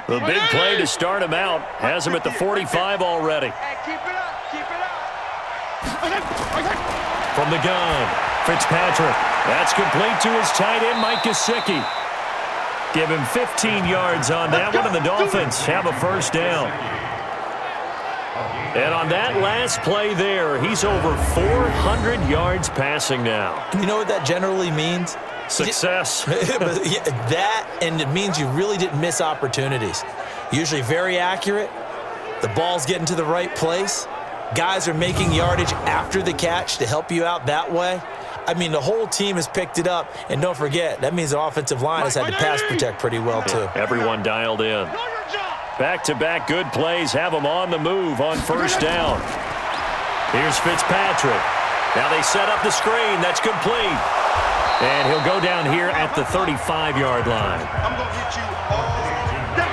The big play to start him out has him at the 45 already. From the gun, Fitzpatrick. That's complete to his tight end, Mike Gesicki. Give him 15 yards on that one, and the Dolphins have a first down. And on that last play there, he's over 400 yards passing now. You know what that generally means? Success. That, and it means you really didn't miss opportunities. Usually very accurate. The ball's getting to the right place. Guys are making yardage after the catch to help you out that way. I mean, the whole team has picked it up. And don't forget, that means the offensive line has had to pass protect pretty well, too. Everyone dialed in. Back-to-back good plays have them on the move on first down. Here's Fitzpatrick. Now they set up the screen. That's complete. And he'll go down here at the 35-yard line. I'm going to hit you all day.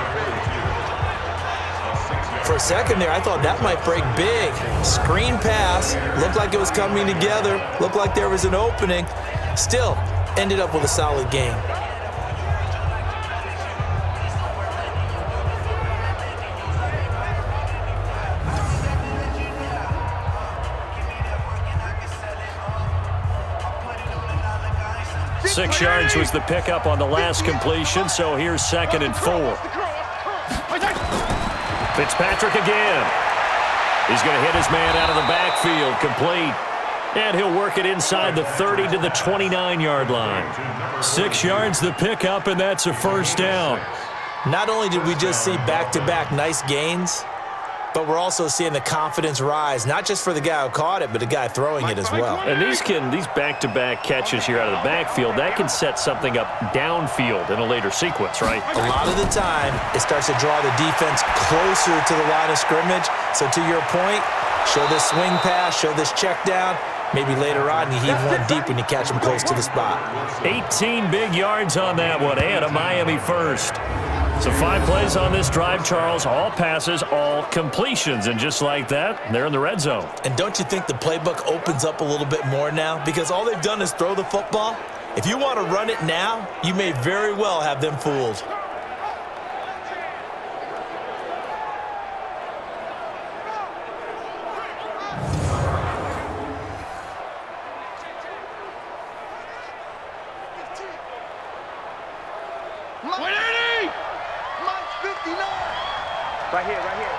For a second there, I thought that might break big. Screen pass. Looked like it was coming together. Looked like there was an opening. Still, ended up with a solid game. Six yards was the pickup on the last completion, so here's 2nd and 4. Fitzpatrick again. He's going to hit his man out of the backfield, complete. And he'll work it inside the 30 to the 29-yard line. 6 yards the pickup, and that's a first down. Not only did we just see back-to-back nice gains, But we're also seeing the confidence rise, not just for the guy who caught it, but the guy throwing it as well. And these back-to-back catches here out of the backfield, that can set something up downfield in a later sequence, right? A lot of the time, it starts to draw the defense closer to the line of scrimmage. So to your point, show this swing pass, show this check down. Maybe later on, you heave one deep when you catch him close to the spot. 18 big yards on that one, and a Miami first. So 5 plays on this drive, Charles. All passes, all completions. And just like that, they're in the red zone. And don't you think the playbook opens up a little bit more now? Because all they've done is throw the football. If you want to run it now, you may very well have them fooled. Right here, right here.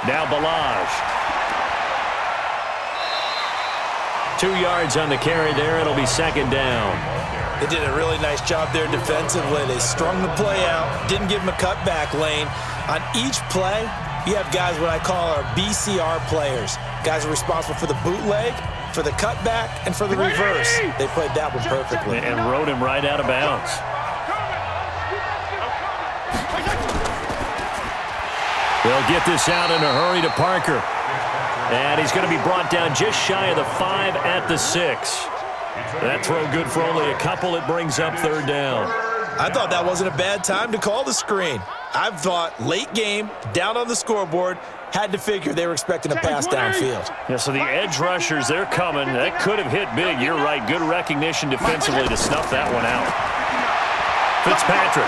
Now Balaj. 2 yards on the carry there. It'll be second down. They did a really nice job there defensively. They strung the play out, didn't give him a cutback lane. On each play, you have guys what I call our BCR players. Guys are responsible for the bootleg, for the cutback, and for the reverse. They played that one perfectly. And rode him right out of bounds. They'll get this out in a hurry to Parker. And he's going to be brought down just shy of the 5 at the 6. That throw good for only a couple. It brings up third down. I thought that wasn't a bad time to call the screen. I thought late game, down on the scoreboard, had to figure they were expecting a pass downfield. Yeah, so the edge rushers, they're coming. That could have hit big. You're right. Good recognition defensively to snuff that one out. Fitzpatrick.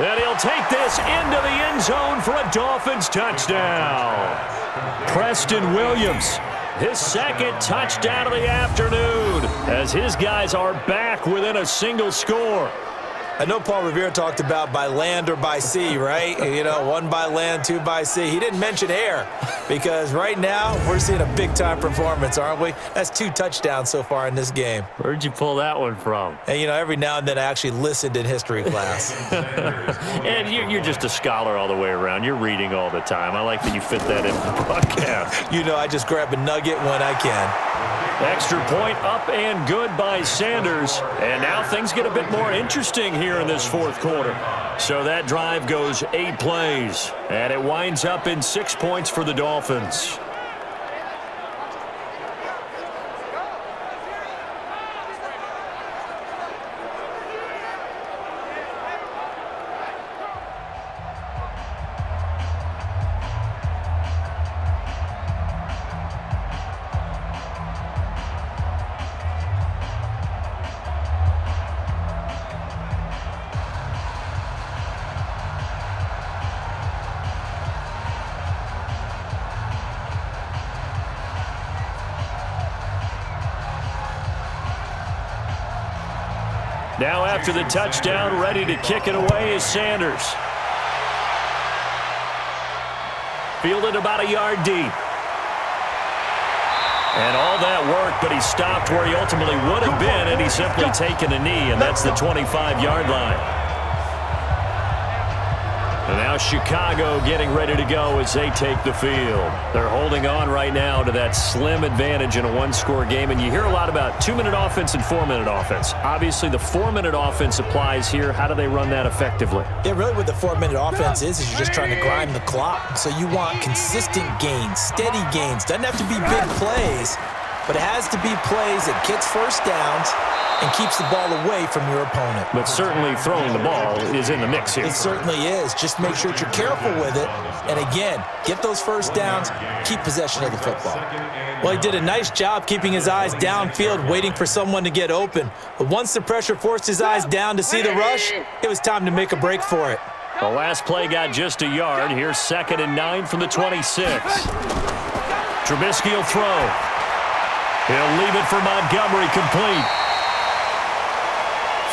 And he'll take this into the end zone for a Dolphins touchdown. Preston Williams, his second touchdown of the afternoon, as his guys are back within a single score. I know Paul Revere talked about by land or by sea, right? You know, 1 by land, 2 by sea. He didn't mention air because right now we're seeing a big-time performance, aren't we? That's 2 touchdowns so far in this game. Where'd you pull that one from? And, you know, every now and then I actually listened in history class. And you're just a scholar all the way around. You're reading all the time. I like that you fit that in the broadcast. You know, I just grab a nugget when I can. Extra point up and good by Sanders. And now things get a bit more interesting here in this fourth quarter. So that drive goes 8 plays. And it winds up in 6 points for the Dolphins. Now after the touchdown, ready to kick it away is Sanders. Fielded about a yard deep. And all that work, but he stopped where he ultimately would have been, and he's simply taken a knee, and that's the 25-yard line. And now Chicago getting ready to go as they take the field. They're holding on right now to that slim advantage in a one-score game. And you hear a lot about 2-minute offense and 4-minute offense. Obviously, the 4-minute offense applies here. How do they run that effectively? Yeah, really what the 4-minute offense is you're just trying to grind the clock. So you want consistent gains, steady gains. Doesn't have to be big plays, but it has to be plays that gets first downs and keeps the ball away from your opponent. But certainly throwing the ball is in the mix here. It certainly is. Just make sure that you're careful with it. And again, get those first downs, keep possession of the football. Well, he did a nice job keeping his eyes downfield, waiting for someone to get open. But once the pressure forced his eyes down to see the rush, it was time to make a break for it. The last play got just a yard. Here's 2nd and 9 from the 26. Trubisky will throw. He'll leave it for Montgomery, complete.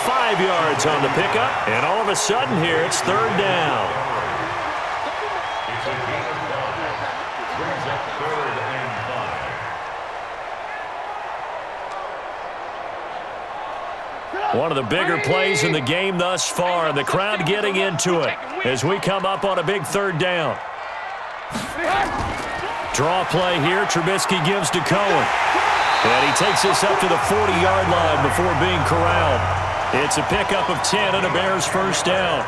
5 yards on the pickup, and all of a sudden here, it's 3rd down. It's a gain of 5. Brings up 3rd and 5. One of the bigger plays in the game thus far. The crowd getting into it as we come up on a big third down. Draw play here. Trubisky gives to Cohen. And he takes this up to the 40-yard line before being corralled. It's a pickup of 10 and a Bears first down.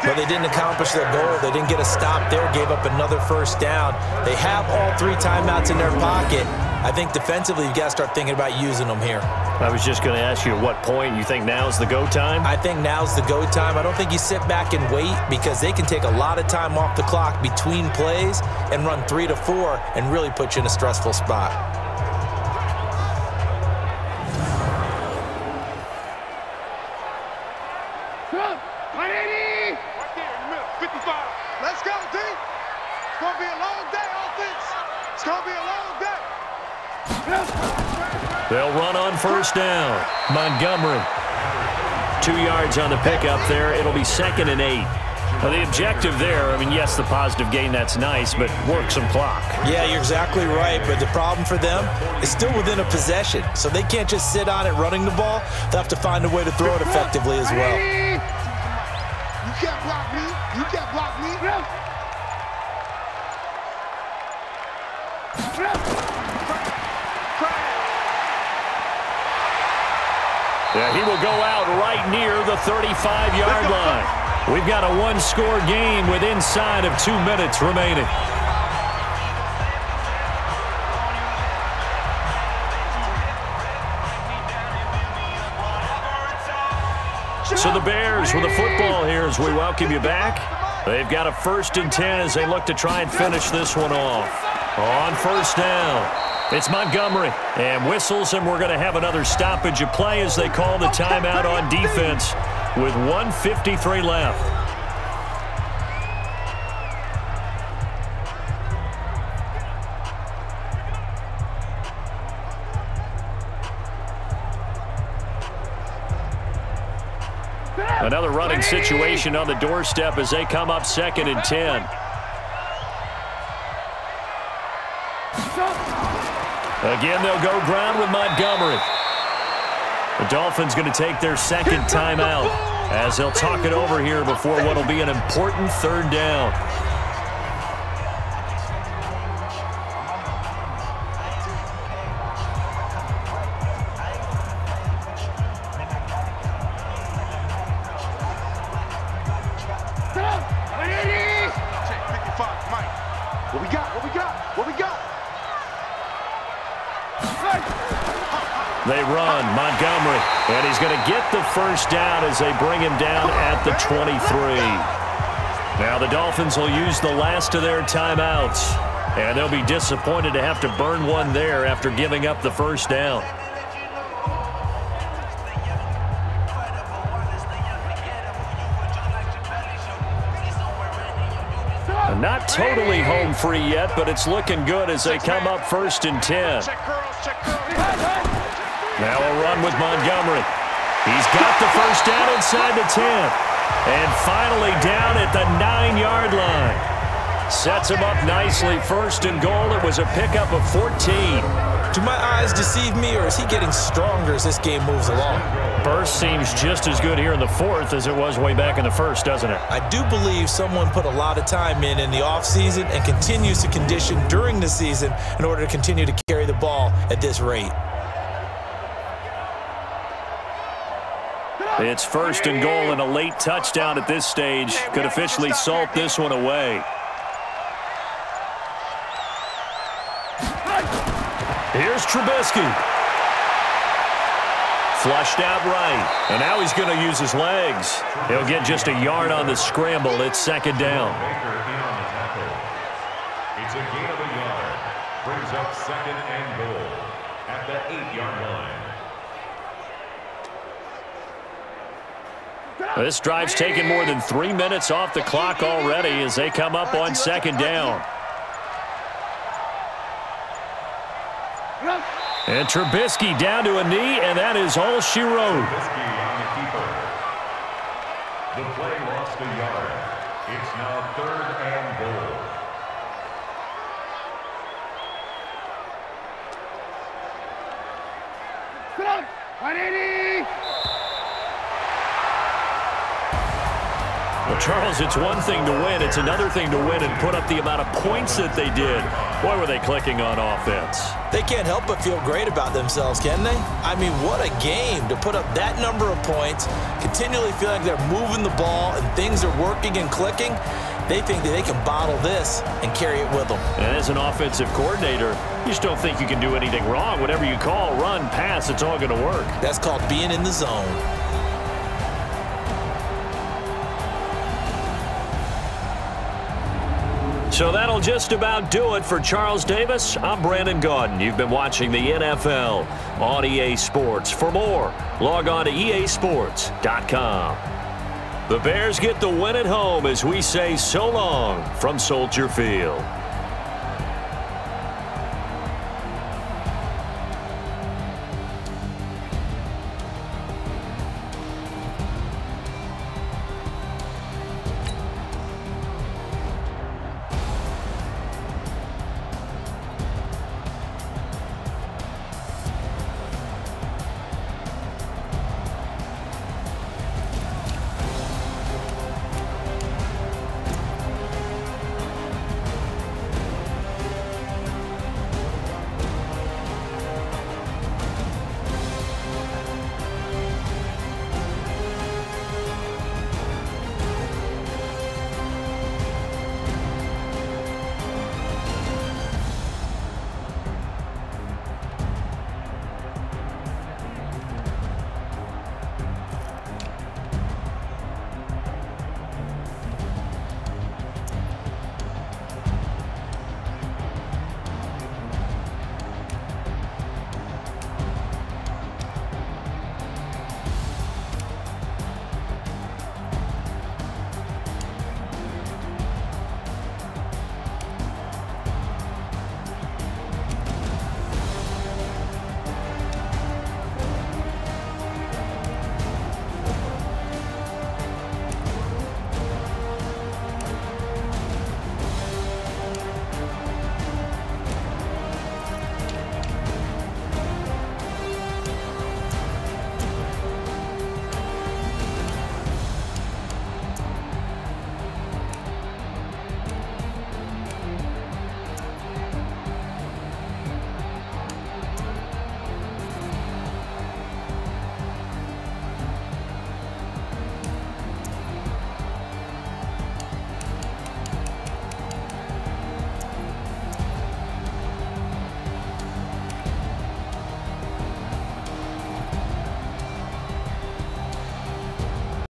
But they didn't accomplish their goal. They didn't get a stop there, gave up another first down. They have all 3 timeouts in their pocket. I think defensively, you've got to start thinking about using them here. I was just going to ask you at what point you think now's the go time? I think now's the go time. I don't think you sit back and wait because they can take a lot of time off the clock between plays and run 3 to 4 and really put you in a stressful spot. Let's go, D. It's going to be a long day, offense. It's going to be a long day. They'll run on first down. Montgomery. 2 yards on the pickup there. It'll be 2nd and 8. Well, the objective there, I mean, yes, the positive gain, that's nice, but work some clock. Yeah, you're exactly right, but the problem for them is still within a possession, so they can't just sit on it running the ball. They'll have to find a way to throw it effectively as well. You can't block me. You can't block me. Yeah, he will go out right near the 35-yard line. We've got a 1-score game with inside of 2 minutes remaining. So the Bears with the football here as we welcome you back. They've got a 1st and 10 as they look to try and finish this one off. On first down, it's Montgomery. And whistles, and we're going to have another stoppage of play as they call the timeout on defense with 1:53 left. Another running situation on the doorstep as they come up 2nd and 10. Again, they'll go ground with Montgomery. The Dolphins going to take their 2nd timeout as they'll talk it over here before what will be an important 3rd down. They run, Montgomery, and he's going to get the first down as they bring him down at the 23. Now the Dolphins will use the last of their timeouts, and they'll be disappointed to have to burn one there after giving up the first down. Not totally home free yet, but it's looking good as they come up 1st and 10. Now a run with Montgomery. He's got the first down inside the 10. And finally down at the 9-yard line. Sets him up nicely. 1st and goal. It was a pickup of 14. Do my eyes deceive me, or is he getting stronger as this game moves along? Burst seems just as good here in the 4th as it was way back in the 1st, doesn't it? I do believe someone put a lot of time in the offseason and continues to condition during the season in order to continue to carry the ball at this rate. It's 1st and goal, and a late touchdown at this stage could officially salt this one away. Here's Trubisky. Flushed out right, and now he's going to use his legs. He'll get just a yard on the scramble. It's 2nd down. It's a gain of a yard. Brings up 2nd and goal at the 8-yard line. This drive's taken more than 3 minutes off the clock already as they come up on 2nd down. And Trubisky down to a knee, and that is all she wrote. Trubisky on the keeper. The play lost a yard. It's now 3rd and goal. Well, Charles, it's one thing to win. It's another thing to win and put up the amount of points that they did. Boy, were they clicking on offense. They can't help but feel great about themselves, can they? I mean, what a game to put up that number of points, continually feel like they're moving the ball and things are working and clicking. They think that they can bottle this and carry it with them. And as an offensive coordinator, you just don't think you can do anything wrong. Whatever you call, run, pass, it's all going to work. That's called being in the zone. So that'll just about do it for Charles Davis. I'm Brandon Gaudin. You've been watching the NFL on EA Sports. For more, log on to easports.com. The Bears get the win at home as we say so long from Soldier Field.